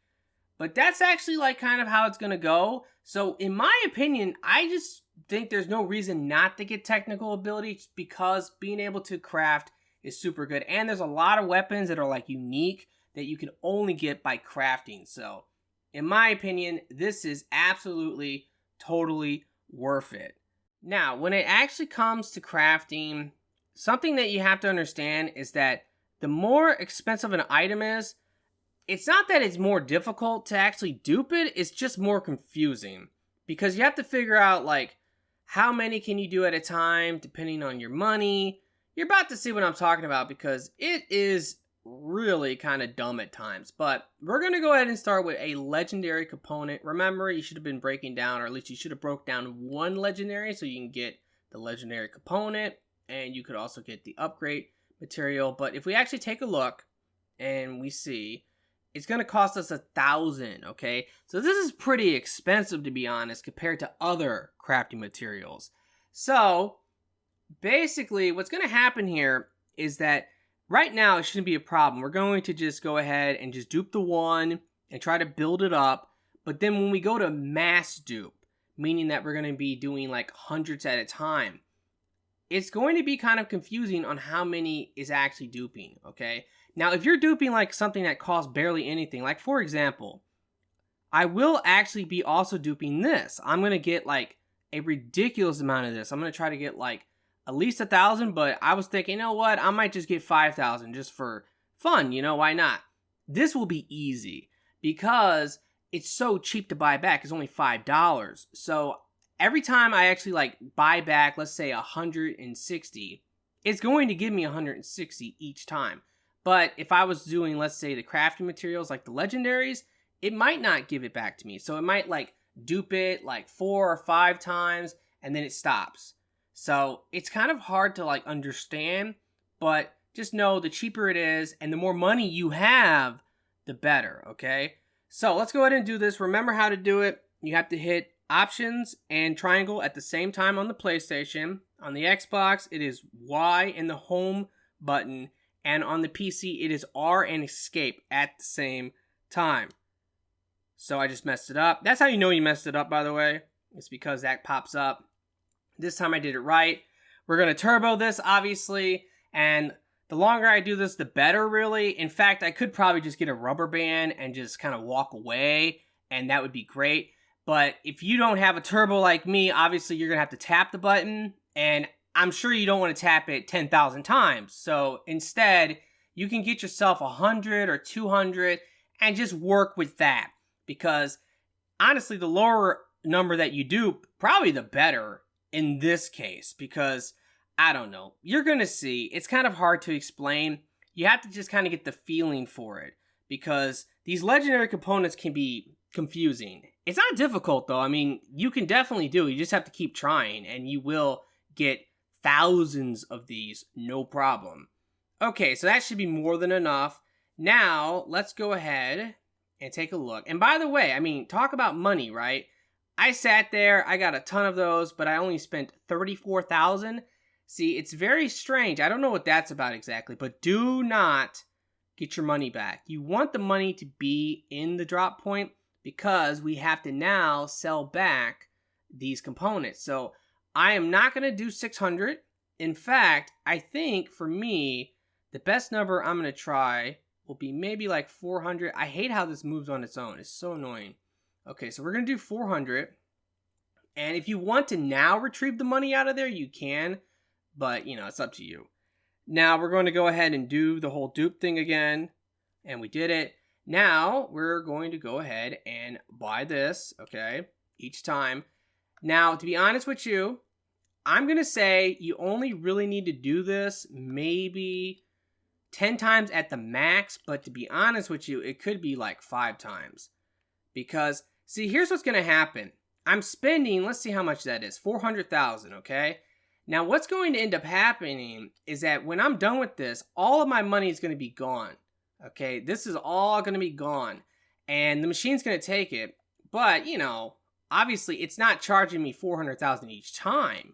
But that's actually like kind of how it's going to go. So in my opinion, I just think there's no reason not to get technical ability because being able to craft is super good. And there's a lot of weapons that are like unique that you can only get by crafting. So in my opinion, this is absolutely, totally worth it. Now, when it actually comes to crafting, something that you have to understand is that the more expensive an item is, it's not that it's more difficult to actually dupe it, it's just more confusing. Because you have to figure out, like, how many can you do at a time, depending on your money. You're about to see what I'm talking about, because it is really kind of dumb at times. But we're going to go ahead and start with a legendary component. Remember, you should have been breaking down, or at least you should have broke down 1 legendary, so you can get the legendary component. And you could also get the upgrade material. But if we actually take a look and we see, it's going to cost us 1,000, okay? So this is pretty expensive, to be honest, compared to other crafting materials. So basically what's going to happen here is that right now it shouldn't be a problem. We're going to just go ahead and just dupe the one and try to build it up. But then when we go to mass dupe, meaning that we're going to be doing like hundreds at a time, it's going to be kind of confusing on how many is actually duping, okay? Now, if you're duping like something that costs barely anything, like for example, I will actually be also duping this. I'm going to get like a ridiculous amount of this. I'm going to try to get like at least 1,000, but I was thinking, you know what? I might just get 5,000 just for fun, you know, why not? This will be easy because it's so cheap to buy back. It's only $5. So every time I actually like buy back, let's say 160, it's going to give me 160 each time. But if I was doing, let's say, the crafting materials like the legendaries, it might not give it back to me. So it might like dupe it like 4 or 5 times and then it stops. So it's kind of hard to like understand, but just know the cheaper it is and the more money you have, the better, okay? So let's go ahead and do this. Remember how to do it. You have to hit options and triangle at the same time on the PlayStation. On the Xbox, it is Y in the home button. And on the PC, it is R and escape at the same time. So I just messed it up. That's how you know you messed it up, by the way. It's because that pops up. This time I did it right. We're going to turbo this, obviously. And the longer I do this, the better, really. In fact, I could probably just get a rubber band and just kind of walk away. And that would be great. But if you don't have a turbo like me, obviously you're going to have to tap the button. And I'm sure you don't want to tap it 10,000 times. So instead, you can get yourself 100 or 200 and just work with that. Because honestly, the lower number that you do, probably the better in this case. Because, I don't know, you're going to see, it's kind of hard to explain. You have to just kind of get the feeling for it. Because these legendary components can be confusing. It's not difficult though. I mean, you can definitely do it. You just have to keep trying and you will get thousands of these, no problem. Okay, so that should be more than enough. Now, let's go ahead and take a look. And by the way, I mean, talk about money, right? I sat there, I got a ton of those, but I only spent 34,000. See, it's very strange. I don't know what that's about exactly, but do not get your money back. You want the money to be in the drop point because we have to now sell back these components. So I am not going to do 600. In fact, I think for me, the best number I'm going to try will be maybe like 400. I hate how this moves on its own. It's so annoying. Okay, so we're going to do 400. And if you want to now retrieve the money out of there, you can. But, you know, it's up to you. Now we're going to go ahead and do the whole dupe thing again. And we did it. Now we're going to go ahead and buy this, okay, each time. Now, to be honest with you, I'm going to say you only really need to do this maybe 10 times at the max, but to be honest with you, it could be like 5 times. Because, see, here's what's going to happen. I'm spending, let's see how much that is, 400,000, okay? Now, what's going to end up happening is that when I'm done with this, all of my money is going to be gone, okay? This is all going to be gone, and the machine's going to take it, but, you know, obviously, it's not charging me 400,000 each time.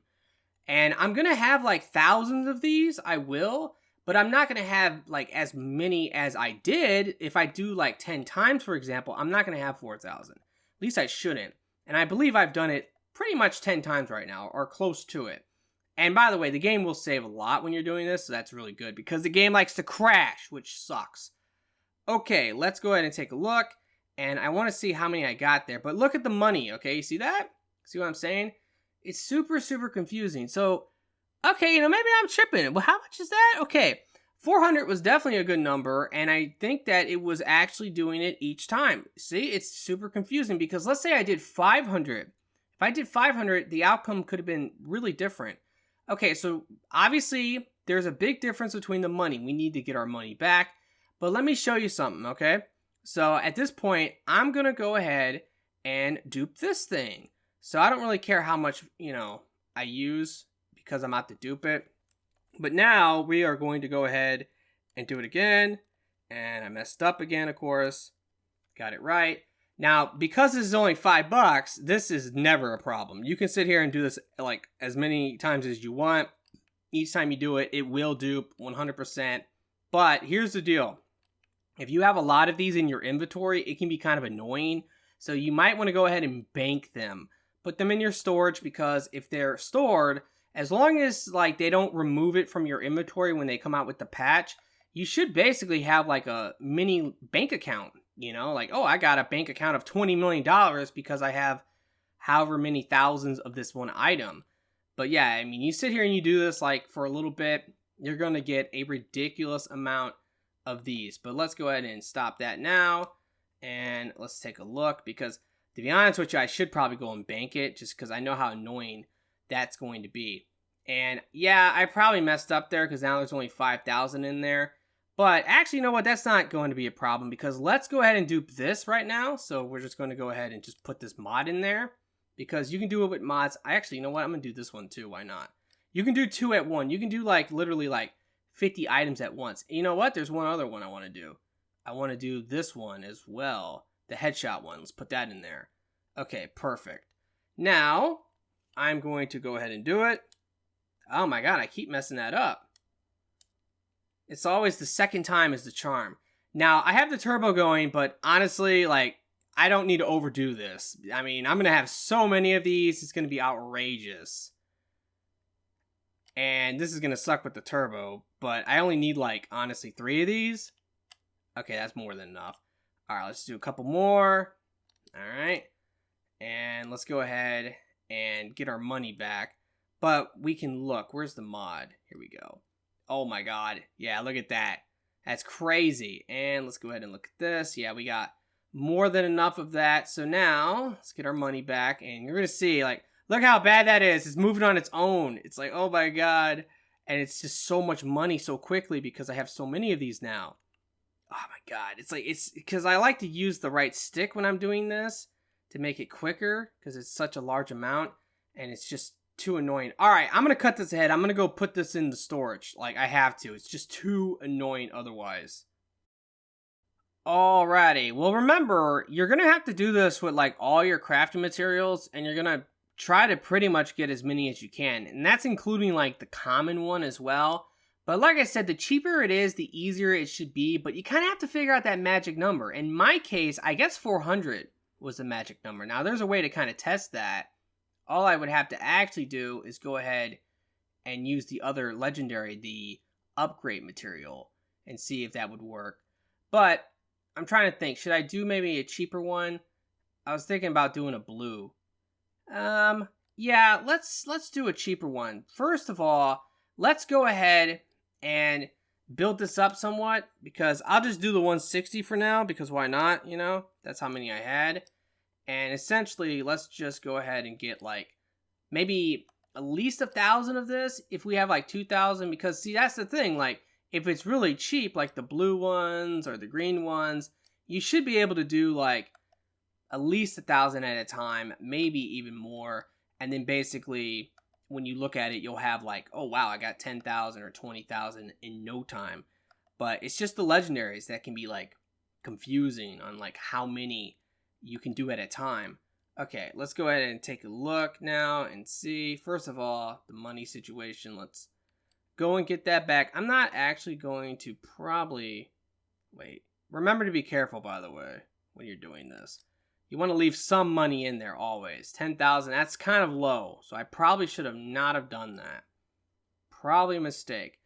And I'm going to have like thousands of these, I will, but I'm not going to have like as many as I did. If I do like 10 times, for example, I'm not going to have 4,000. At least I shouldn't. And I believe I've done it pretty much 10 times right now, or close to it. And by the way, the game will save a lot when you're doing this, so that's really good, because the game likes to crash, which sucks. Okay, let's go ahead and take a look, and I want to see how many I got there. But look at the money, okay? You see that? See what I'm saying? It's super, super confusing. So, okay, you know, maybe I'm tripping. Well, how much is that? Okay, 400 was definitely a good number, and I think that it was actually doing it each time. See, it's super confusing, because let's say I did 500. If I did 500, the outcome could have been really different. Okay, so obviously, there's a big difference between the money. We need to get our money back, but let me show you something, okay? So, at this point, I'm going to go ahead and dupe this thing. So I don't really care how much, you know, I use because I'm out to dupe it. But now we are going to go ahead and do it again And I messed up again, of course. Got it right. Now, because this is only $5, this is never a problem. You can sit here and do this like as many times as you want. Each time you do it, it will dupe 100%. But here's the deal. If you have a lot of these in your inventory, it can be kind of annoying. So you might want to go ahead and bank them. Put them in your storage, because if they're stored, as long as like they don't remove it from your inventory when they come out with the patch, you should basically have like a mini bank account, you know, like, oh, I got a bank account of $20 million because I have however many thousands of this one item. But yeah, I mean, you sit here and you do this like for a little bit, you're going to get a ridiculous amount of these. But let's go ahead and stop that now. And let's take a look, because to be honest with you, I should probably go and bank it just because I know how annoying that's going to be. And yeah, I probably messed up there because now there's only 5,000 in there. But actually, you know what? That's not going to be a problem, because let's go ahead and dupe this right now. So we're just going to go ahead and just put this mod in there, because you can do it with mods. I actually, you know what? I'm going to do this one too. Why not? You can do 2 at 1. You can do like literally like 50 items at once. And you know what? There's one other one I want to do. I want to do this one as well. The headshot one. Let's put that in there. Okay, perfect. Now, I'm going to go ahead and do it. Oh my god, I keep messing that up. It's always the second time is the charm. Now, I have the turbo going, but honestly, like, I don't need to overdo this. I mean, I'm going to have so many of these, it's going to be outrageous. And this is going to suck with the turbo, but I only need, like, honestly, 3 of these. Okay, that's more than enough. Alright, let's do a couple more. Alright. And let's go ahead and get our money back. But we can look. Where's the mod? Here we go. Oh my god. Yeah, look at that. That's crazy. And let's go ahead and look at this. Yeah, we got more than enough of that. So now, let's get our money back. And you're going to see, like, look how bad that is. It's moving on its own. It's like, oh my god. And it's just so much money so quickly because I have so many of these now. Oh my god. It's like, it's because I like to use the right stick when I'm doing this to make it quicker, because it's such a large amount. And it's just too annoying. Alright, I'm going to cut this ahead. I'm going to go put this in the storage. Like, I have to. It's just too annoying otherwise. Alrighty. Well, remember, you're going to have to do this with, like, all your crafting materials. And you're going to try to pretty much get as many as you can. And that's including, like, the common one as well. But like I said, the cheaper it is, the easier it should be. But you kind of have to figure out that magic number. In my case, I guess 400 was the magic number. Now, there's a way to kind of test that. All I would have to actually do is go ahead and use the other legendary, the upgrade material, and see if that would work. But I'm trying to think, should I do maybe a cheaper one? I was thinking about doing a blue. Yeah, let's do a cheaper one. First of all, let's go ahead and build this up somewhat, because I'll just do the 160 for now, because why not, you know? That's how many I had. And essentially, let's just go ahead and get, like, maybe at least 1,000 of this. If we have, like, 2,000, because, see, that's the thing. Like, if it's really cheap, like the blue ones or the green ones, you should be able to do, like, at least 1,000 at a time, maybe even more. And then basically, when you look at it, you'll have, like, oh, wow, I got 10,000 or 20,000 in no time. But it's just the legendaries that can be, like, confusing on, like, how many you can do at a time. Okay, let's go ahead and take a look now and see. First of all, the money situation. Let's go and get that back. I'm not actually going to probably... Wait. Remember to be careful, by the way, when you're doing this. You want to leave some money in there always. 10,000, that's kind of low. So I probably should have not have done that. Probably a mistake.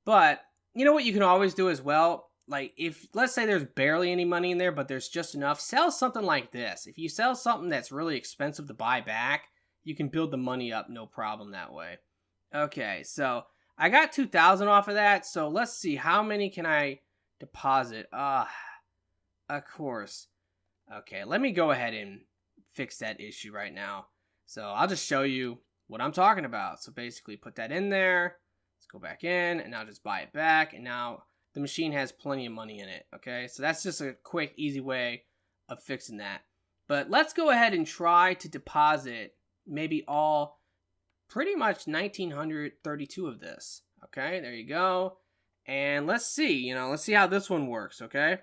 But, you know what you can always do as well? Like, if, let's say there's barely any money in there, but there's just enough, sell something like this. If you sell something that's really expensive to buy back, you can build the money up no problem that way. Okay, so I got 2,000 off of that, so let's see, how many can I deposit? Of course. Okay, let me go ahead and fix that issue right now. So I'll just show you what I'm talking about. So basically put that in there, let's go back in, and I'll just buy it back, and now the machine has plenty of money in it, okay? So that's just a quick, easy way of fixing that. But let's go ahead and try to deposit maybe all, pretty much 1,932 of this. Okay, there you go. And let's see, let's see how this one works, okay?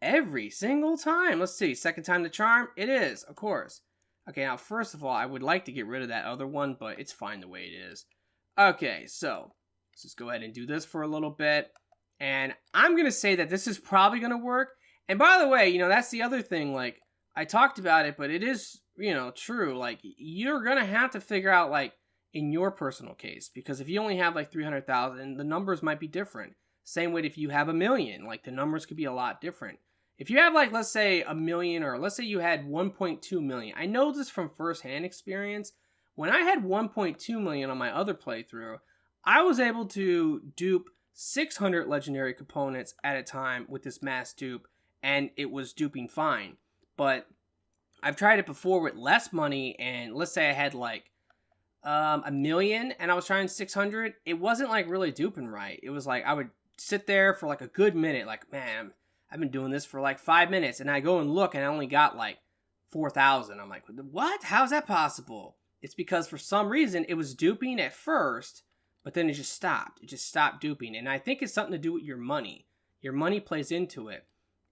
Every single time. Let's see, second time the charm? It is, of course. Okay, now first of all, I would like to get rid of that other one, but it's fine the way it is. Okay, so let's just go ahead and do this for a little bit. And I'm going to say that this is probably going to work. And by the way, that's the other thing, like, I talked about it, but it is, true. Like, you're going to have to figure out, like, in your personal case, because if you only have, like, 300,000, the numbers might be different. Same way if you have 1 million, like, the numbers could be a lot different. If you have, like, let's say 1 million, or let's say you had 1.2 million. I know this from firsthand experience. When I had 1.2 million on my other playthrough, I was able to dupe 600 legendary components at a time with this mass dupe, and it was duping fine. But I've tried it before with less money, and let's say I had like 1 million and I was trying 600. It wasn't like really duping right. It was like I would sit there for like a good minute, like, man, I've been doing this for like 5 minutes, and I go and look and I only got like 4,000. I'm like, what? How's that possible? It's because for some reason it was duping at first, but then it just stopped. It just stopped duping. And I think it's something to do with your money. Your money plays into it.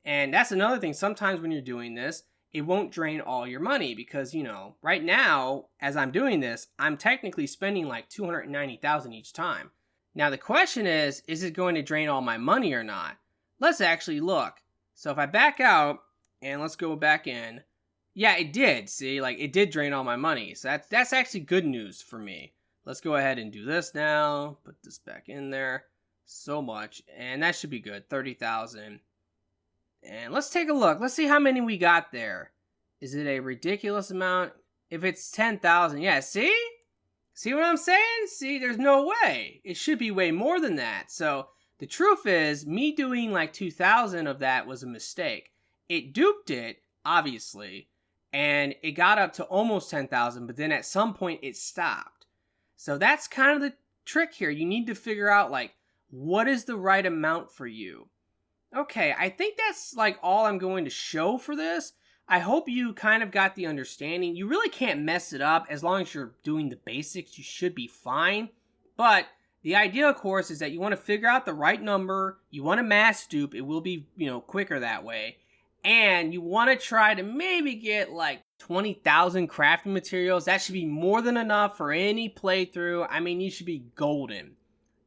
And that's another thing. Sometimes when you're doing this, it won't drain all your money because, right now, as I'm doing this, I'm technically spending like 290,000 each time. Now the question is it going to drain all my money or not? Let's actually look. So if I back out and let's go back in, yeah, it did. See, like it did drain all my money. So that's actually good news for me. Let's go ahead and do this now. Put this back in there. So much. And that should be good. 30,000. And let's take a look. Let's see how many we got there. Is it a ridiculous amount? If it's 10,000, yeah, see? See what I'm saying? See, there's no way. It should be way more than that. So the truth is, me doing like 2,000 of that was a mistake. It duped it, obviously, and it got up to almost 10,000, but then at some point it stopped. So that's kind of the trick here. You need to figure out, like, what is the right amount for you? Okay, I think that's, like, all I'm going to show for this. I hope you kind of got the understanding. You really can't mess it up. As long as you're doing the basics, you should be fine. But the idea, of course, is that you want to figure out the right number. You want to mass dupe. It will be, quicker that way. And you want to try to maybe get like 20,000 crafting materials. That should be more than enough for any playthrough. I mean, you should be golden.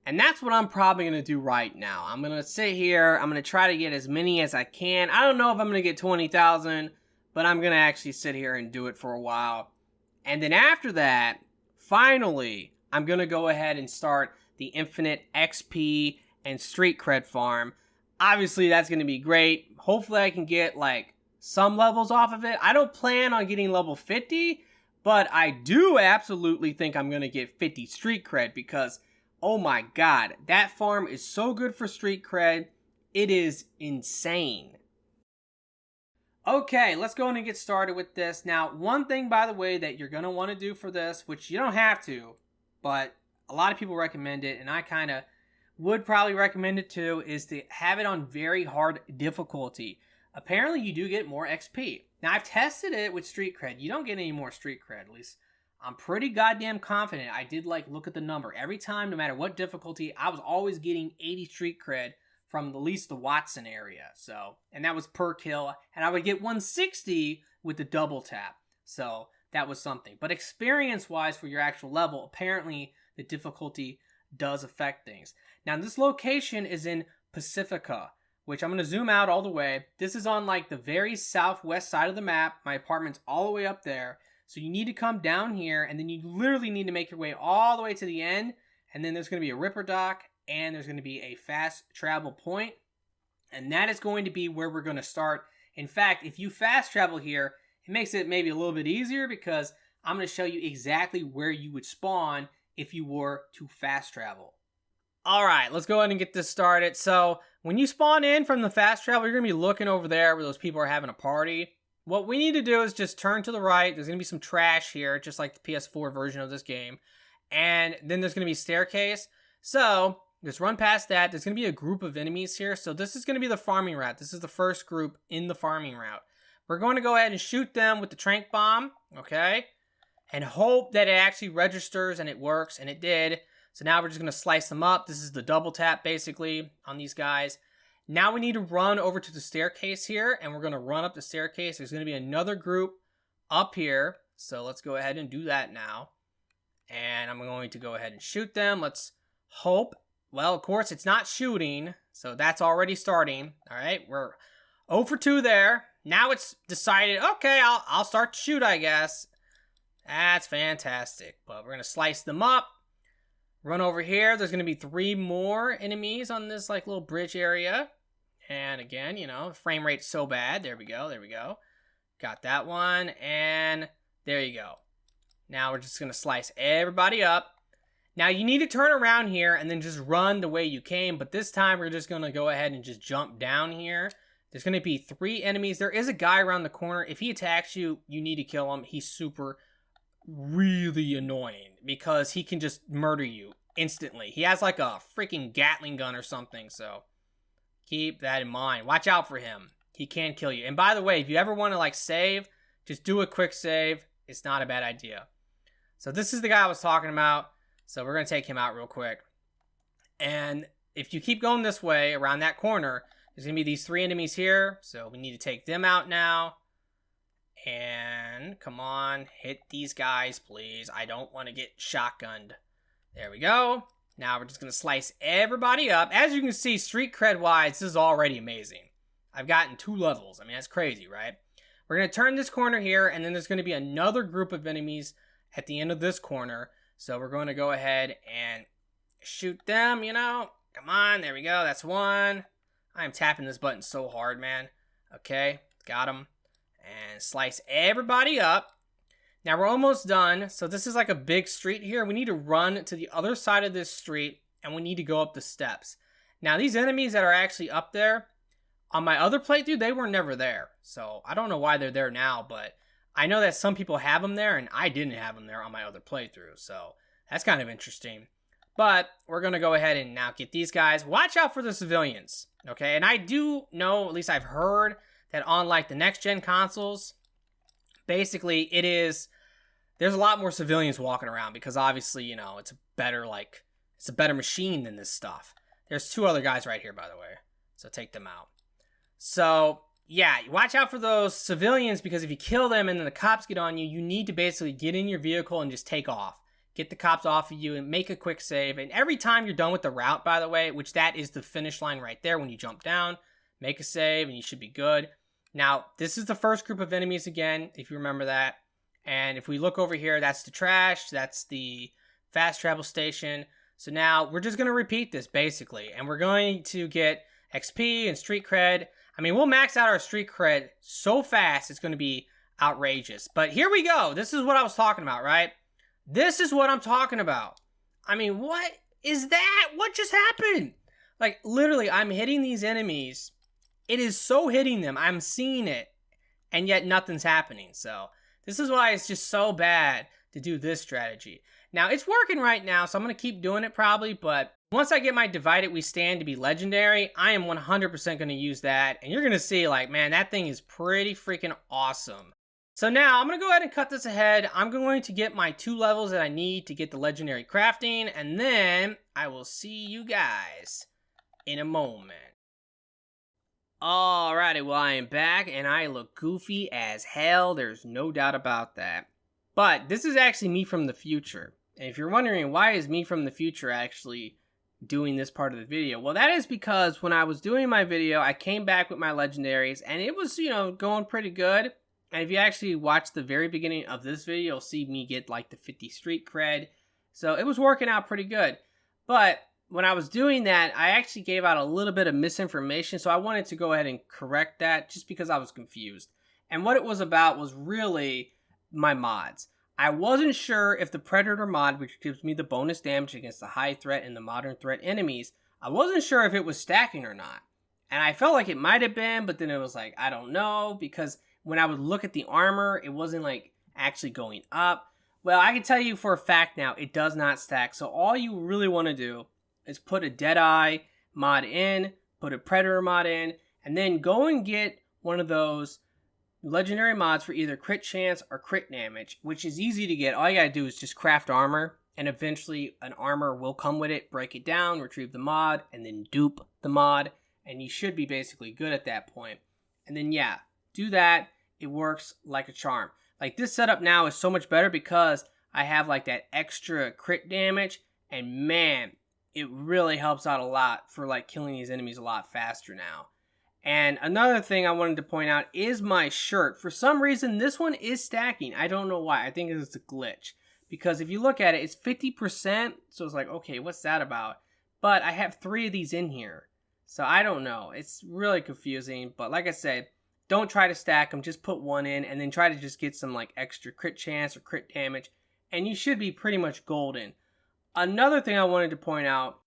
And that's what I'm probably going to do right now. I'm going to sit here. I'm going to try to get as many as I can. I don't know if I'm going to get 20,000, but I'm going to actually sit here and do it for a while. And then after that, finally, I'm going to go ahead and start the infinite XP and street cred farm. Obviously, that's going to be great. Hopefully, I can get, like, some levels off of it. I don't plan on getting level 50, but I do absolutely think I'm going to get 50 street cred because, oh my god, that farm is so good for street cred. It is insane. Okay, let's go in and get started with this. Now, one thing, by the way, that you're going to want to do for this, which you don't have to, but a lot of people recommend it, and I kind of would probably recommend it too, is to have it on very hard difficulty. Apparently, you do get more XP. Now, I've tested it with street cred. You don't get any more street cred, at least I'm pretty goddamn confident. I did, like, look at the number. Every time, no matter what difficulty, I was always getting 80 street cred from at least the Watson area. So, and that was per kill. And I would get 160 with the double tap. So, that was something. But experience-wise for your actual level, apparently the difficulty does affect things. Now, this location is in Pacifica, which I'm going to zoom out all the way. This is on, like, the very southwest side of the map. My apartment's all the way up there. So you need to come down here, and then you literally need to make your way all the way to the end. And then there's going to be a ripper dock, and there's going to be a fast travel point. And that is going to be where we're going to start. In fact, if you fast travel here, it makes it maybe a little bit easier because I'm going to show you exactly where you would spawn if you were to fast travel. Alright, let's go ahead and get this started. So, when you spawn in from the fast travel, you're going to be looking over there where those people are having a party. What we need to do is just turn to the right. There's going to be some trash here, just like the PS4 version of this game. And then there's going to be a staircase. So, just run past that. There's going to be a group of enemies here. So, this is going to be the farming route. This is the first group in the farming route. We're going to go ahead and shoot them with the tranq bomb, okay? And hope that it actually registers and it works, and it did. So now we're just going to slice them up. This is the double tap basically on these guys. Now we need to run over to the staircase here, and we're going to run up the staircase. There's going to be another group up here. So let's go ahead and do that now. And I'm going to go ahead and shoot them. Let's hope. Well, of course, it's not shooting, so that's already starting. All right, we're 0 for 2 there. Now it's decided, okay, I'll start to shoot, I guess. That's fantastic. But we're going to slice them up. Run over here. There's going to be 3 more enemies on this like little bridge area. And again, you know, frame rate's so bad. There we go. There we go. Got that one. And there you go. Now we're just going to slice everybody up. Now you need to turn around here and then just run the way you came. But this time we're just going to go ahead and just jump down here. There's going to be 3 enemies. There is a guy around the corner. If he attacks you, you need to kill him. He's really annoying because he can just murder you instantly. He has like a freaking Gatling gun or something, so keep that in mind. Watch out for him. He can kill you. And by the way, if you ever want to like save, just do a quick save. It's not a bad idea. So this is the guy I was talking about. So we're going to take him out real quick. And if you keep going this way around that corner, there's going to be these 3 enemies here. So we need to take them out now. And come on, hit these guys, please. I don't want to get shotgunned. There we go. Now we're just going to slice everybody up. As you can see, street cred-wise, this is already amazing. I've gotten 2 levels. I mean, that's crazy, right? We're going to turn this corner here, and then there's going to be another group of enemies at the end of this corner. So we're going to go ahead and shoot them, you know. Come on, there we go. That's 1. I am tapping this button so hard, man. Okay, got him. And slice everybody up. Now we're almost done. So this is like a big street here. We need to run to the other side of this street, and we need to go up the steps. Now these enemies that are actually up there, on my other playthrough, they were never there. So I don't know why they're there now, but I know that some people have them there, and I didn't have them there on my other playthrough. So that's kind of interesting. But we're going to go ahead and now get these guys. Watch out for the civilians, okay? And I do know, at least I've heard, that on like the next gen consoles, basically there's a lot more civilians walking around because obviously, you know, it's a better machine than this stuff. There's 2 other guys right here, by the way. So take them out. So yeah, watch out for those civilians because if you kill them and then the cops get on you, you need to basically get in your vehicle and just take off. Get the cops off of you and make a quick save. And every time you're done with the route, by the way, which that is the finish line right there when you jump down, make a save and you should be good. Now, this is the first group of enemies again, if you remember that. And if we look over here, that's the trash. That's the fast travel station. So now we're just going to repeat this basically. And we're going to get XP and street cred. I mean, we'll max out our street cred so fast, it's going to be outrageous. But here we go. This is what I was talking about, right? This is what I'm talking about. I mean, what is that? What just happened? Like, literally, I'm hitting these enemies. It is so hitting them. I'm seeing it. And yet nothing's happening. So this is why it's just so bad to do this strategy. Now, it's working right now, so I'm going to keep doing it probably. But once I get my Divided We Stand to be legendary, I am 100% going to use that. And you're going to see, like, man, that thing is pretty freaking awesome. So now I'm going to go ahead and cut this ahead. I'm going to get my 2 levels that I need to get the legendary crafting. And then I will see you guys in a moment. Alrighty, well, I am back and I look goofy as hell. There's no doubt about that. But this is actually me from the future. And if you're wondering why is me from the future actually doing this part of the video, well, that is because when I was doing my video, I came back with my legendaries and it was, you know, going pretty good. And if you actually watch the very beginning of this video, you'll see me get like the 50 street cred. So it was working out pretty good. But when I was doing that, I actually gave out a little bit of misinformation. So I wanted to go ahead and correct that just because I was confused. And what it was about was really my mods. I wasn't sure if the Predator mod, which gives me the bonus damage against the high threat and the modern threat enemies, I wasn't sure if it was stacking or not. And I felt like it might have been, but then it was like, I don't know, because when I would look at the armor, it wasn't like actually going up. Well, I can tell you for a fact now, it does not stack. So all you really want to do is put a Deadeye mod in, put a Predator mod in, and then go and get one of those legendary mods for either crit chance or crit damage, which is easy to get. All you gotta do is just craft armor, and eventually an armor will come with it. Break it down, retrieve the mod, and then dupe the mod, and you should be basically good at that point. And then yeah, do that. It works like a charm. Like this setup now is so much better because I have like that extra crit damage, and man, it really helps out a lot for like killing these enemies a lot faster now. And another thing I wanted to point out is my shirt. For some reason, this one is stacking. I don't know why. I think it's a glitch. Because if you look at it, it's 50%. So it's like, okay, what's that about? But I have 3 of these in here. So I don't know. It's really confusing. But like I said, don't try to stack them. Just put 1 in and then try to just get some like extra crit chance or crit damage. And you should be pretty much golden. Another thing I wanted to point out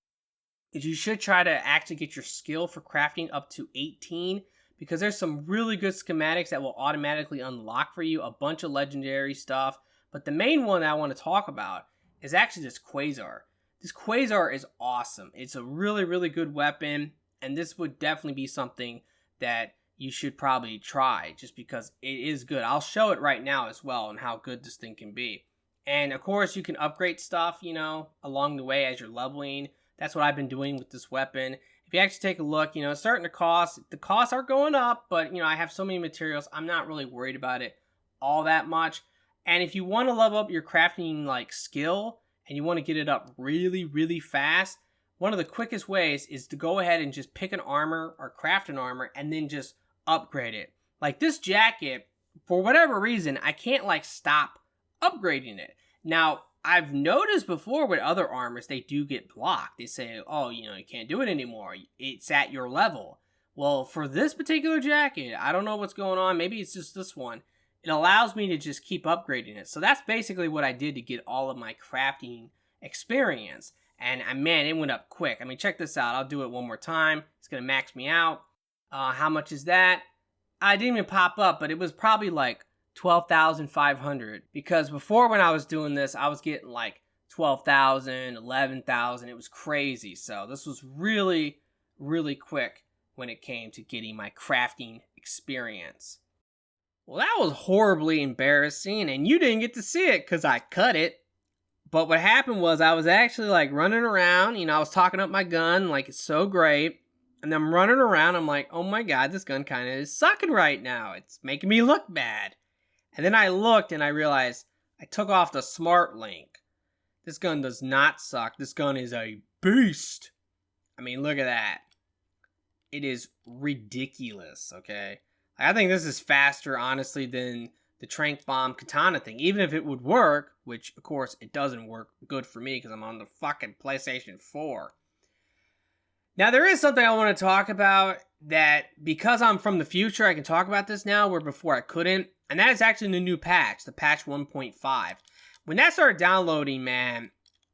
is you should try to actually get your skill for crafting up to 18, because there's some really good schematics that will automatically unlock for you a bunch of legendary stuff. But the main one that I want to talk about is actually this Quasar. This Quasar is awesome. It's a really, really good weapon, and this would definitely be something that you should probably try just because it is good. I'll show it right now as well and how good this thing can be. And of course, you can upgrade stuff, you know, along the way as you're leveling. That's what I've been doing with this weapon. If you actually take a look, you know, it's starting to cost. The costs are going up, but, you know, I have so many materials. I'm not really worried about it all that much. And if you want to level up your crafting, like, skill, and you want to get it up really, really fast, one of the quickest ways is to go ahead and just pick an armor or craft an armor and then just upgrade it. Like this jacket, for whatever reason, I can't, like, stop upgrading it. Now, I've noticed before with other armors, they do get blocked. They say, oh, you know, you can't do it anymore. It's at your level. Well, for this particular jacket, I don't know what's going on. Maybe it's just this one. It allows me to just keep upgrading it. So that's basically what I did to get all of my crafting experience. And man, it went up quick. I mean, check this out. I'll do it one more time. It's going to max me out. How much is that? I didn't even pop up, but it was probably like 12,500, because before when I was doing this, I was getting like 12,000, 11,000. It was crazy. So this was really, really quick when it came to getting my crafting experience. Well, that was horribly embarrassing, and you didn't get to see it because I cut it. But what happened was I was actually like running around, you know, I was talking up my gun like it's so great. And I'm running around, I'm like, oh my god, this gun kind of is sucking right now. It's making me look bad. And then I looked and I realized I took off the smart link. This gun does not suck. This gun is a beast. I mean, look at that. It is ridiculous, okay? I think this is faster, honestly, than the Trank Bomb Katana thing. Even if it would work, which, of course, it doesn't work good for me because I'm on the fucking PlayStation 4. Now, there is something I want to talk about that, because I'm from the future, I can talk about this now, where before I couldn't. And that is actually the new patch, the patch 1.5. When that started downloading, man,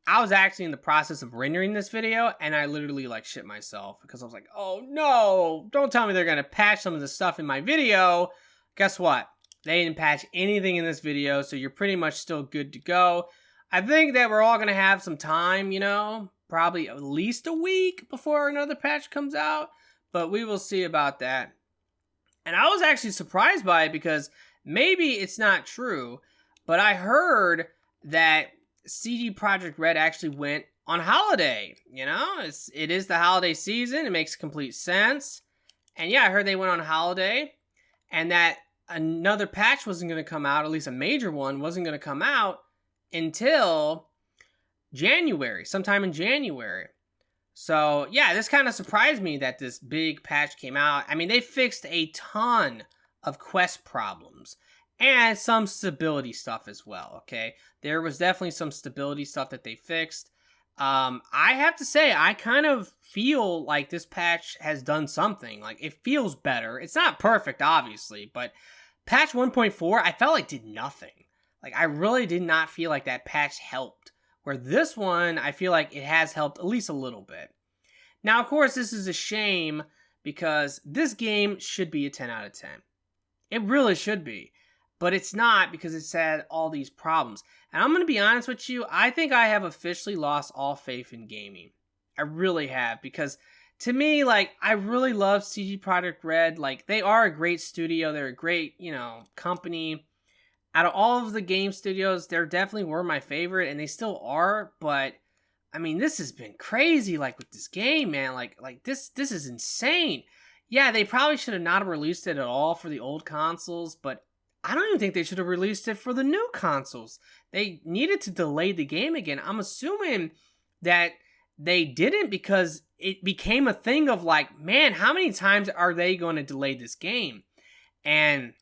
I was actually in the process of rendering this video, and I literally, like, shit myself. Because I was like, oh no, don't tell me they're going to patch some of the stuff in my video. Guess what? They didn't patch anything in this video, so you're pretty much still good to go. I think that we're all going to have some time, you know, probably at least a week before another patch comes out. But we will see about that. And I was actually surprised by it because maybe it's not true, but I heard that CD Projekt Red actually went on holiday. You know, it is the holiday season. It makes complete sense. And yeah, I heard they went on holiday and that another patch wasn't going to come out, at least a major one wasn't going to come out until January, sometime in January. So yeah, this kind of surprised me that this big patch came out. I mean, they fixed a ton of quest problems and some stability stuff as well, okay? There was definitely some stability stuff that they fixed. I have to say, I kind of feel like this patch has done something. Like, it feels better. It's not perfect, obviously, but patch 1.4, I felt like did nothing. Like, I really did not feel like that patch helped. Where this one, I feel like it has helped at least a little bit. Now, of course, this is a shame because this game should be a 10 out of 10. It really should be. But it's not because it's had all these problems. And I'm going to be honest with you, I think I have officially lost all faith in gaming. I really have. Because to me, like, I really love CD Projekt Red. Like, they are a great studio. They're a great, you know, company. out of all of the game studios, they definitely were my favorite, and they still are. But I mean, this has been crazy. Like with this game, man. Like this is insane. Yeah, they probably should have not released it at all for the old consoles, but I don't even think they should have released it for the new consoles. They needed to delay the game again. I'm assuming that they didn't because it became a thing of like, man, how many times are they going to delay this game? And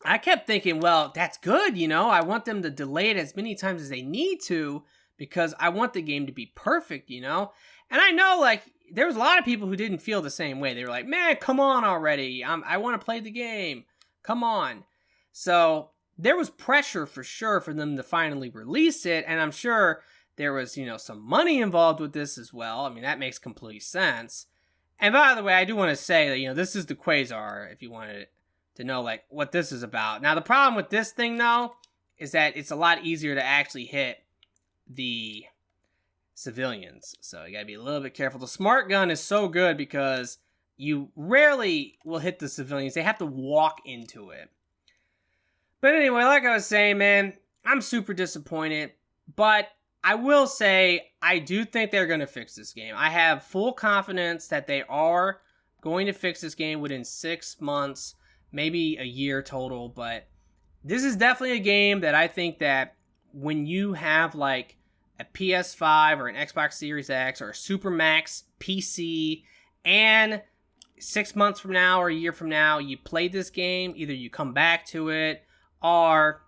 I kept thinking, well, that's good, you know? I want them to delay it as many times as they need to because I want the game to be perfect, you know? And I know, like, there was a lot of people who didn't feel the same way. They were like, man, come on already. I want to play the game. Come on. So there was pressure for sure for them to finally release it. And I'm sure there was, you know, some money involved with this as well. I mean, that makes complete sense. And by the way, I do want to say that, you know, this is the Quasar, if you wanted to know, like, what this is about. Now, the problem with this thing, though, is that it's a lot easier to actually hit the civilians. So you gotta be a little bit careful. The smart gun is so good because you rarely will hit the civilians. They have to walk into it. But anyway, like I was saying, man, I'm super disappointed. But I will say, I do think they're going to fix this game. I have full confidence that they are going to fix this game within 6 months, maybe a year total. But this is definitely a game that I think that when you have like a PS5 or an Xbox Series X or a Super Max PC, and 6 months from now or a year from now, you play this game, either you come back to it or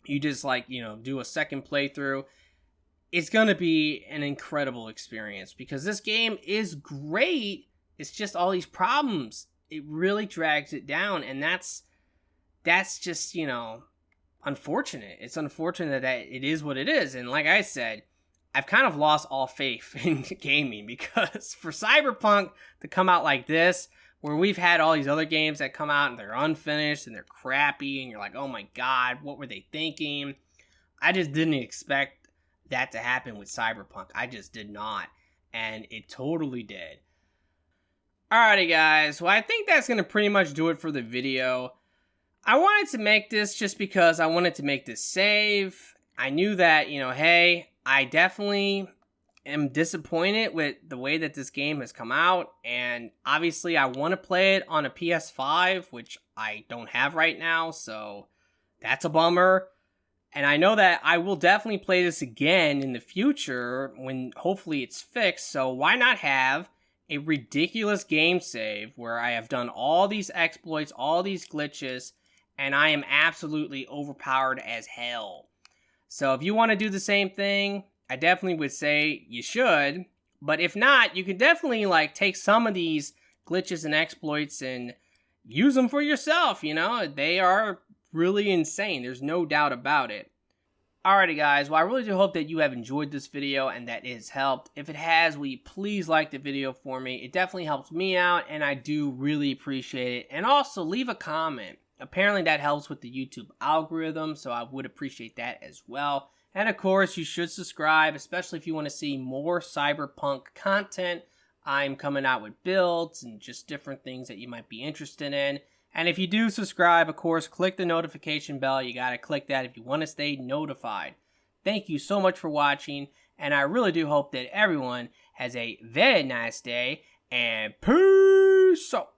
you just like, you know, do a second playthrough. It's going to be an incredible experience because this game is great. It's just all these problems. It really drags it down, and that's just, you know, unfortunate. It's unfortunate that it is what it is. And like I said, I've kind of lost all faith in gaming because for Cyberpunk to come out like this, where we've had all these other games that come out and they're unfinished and they're crappy and you're like, oh my God, what were they thinking? I just didn't expect that to happen with Cyberpunk. I just did not. And it totally did. Alrighty guys, well I think that's going to pretty much do it for the video. I wanted to make this just because I wanted to make this save. I knew that, you know, hey, I definitely am disappointed with the way that this game has come out. And obviously I want to play it on a PS5, which I don't have right now. So that's a bummer. And I know that I will definitely play this again in the future when hopefully it's fixed. So why not have a ridiculous game save where I have done all these exploits, all these glitches, and I am absolutely overpowered as hell. So if you want to do the same thing, I definitely would say you should. But if not, you can definitely like take some of these glitches and exploits and use them for yourself, you know? They are really insane. There's no doubt about it. Alrighty guys, well I really do hope that you have enjoyed this video and that it has helped. If it has, will you please like the video for me? It definitely helps me out and I do really appreciate it. And also leave a comment. Apparently that helps with the YouTube algorithm, so I would appreciate that as well. And of course, you should subscribe, especially if you want to see more Cyberpunk content. I'm coming out with builds and just different things that you might be interested in. And if you do subscribe, of course, click the notification bell. You got to click that if you want to stay notified. Thank you so much for watching, and I really do hope that everyone has a very nice day, and peace out.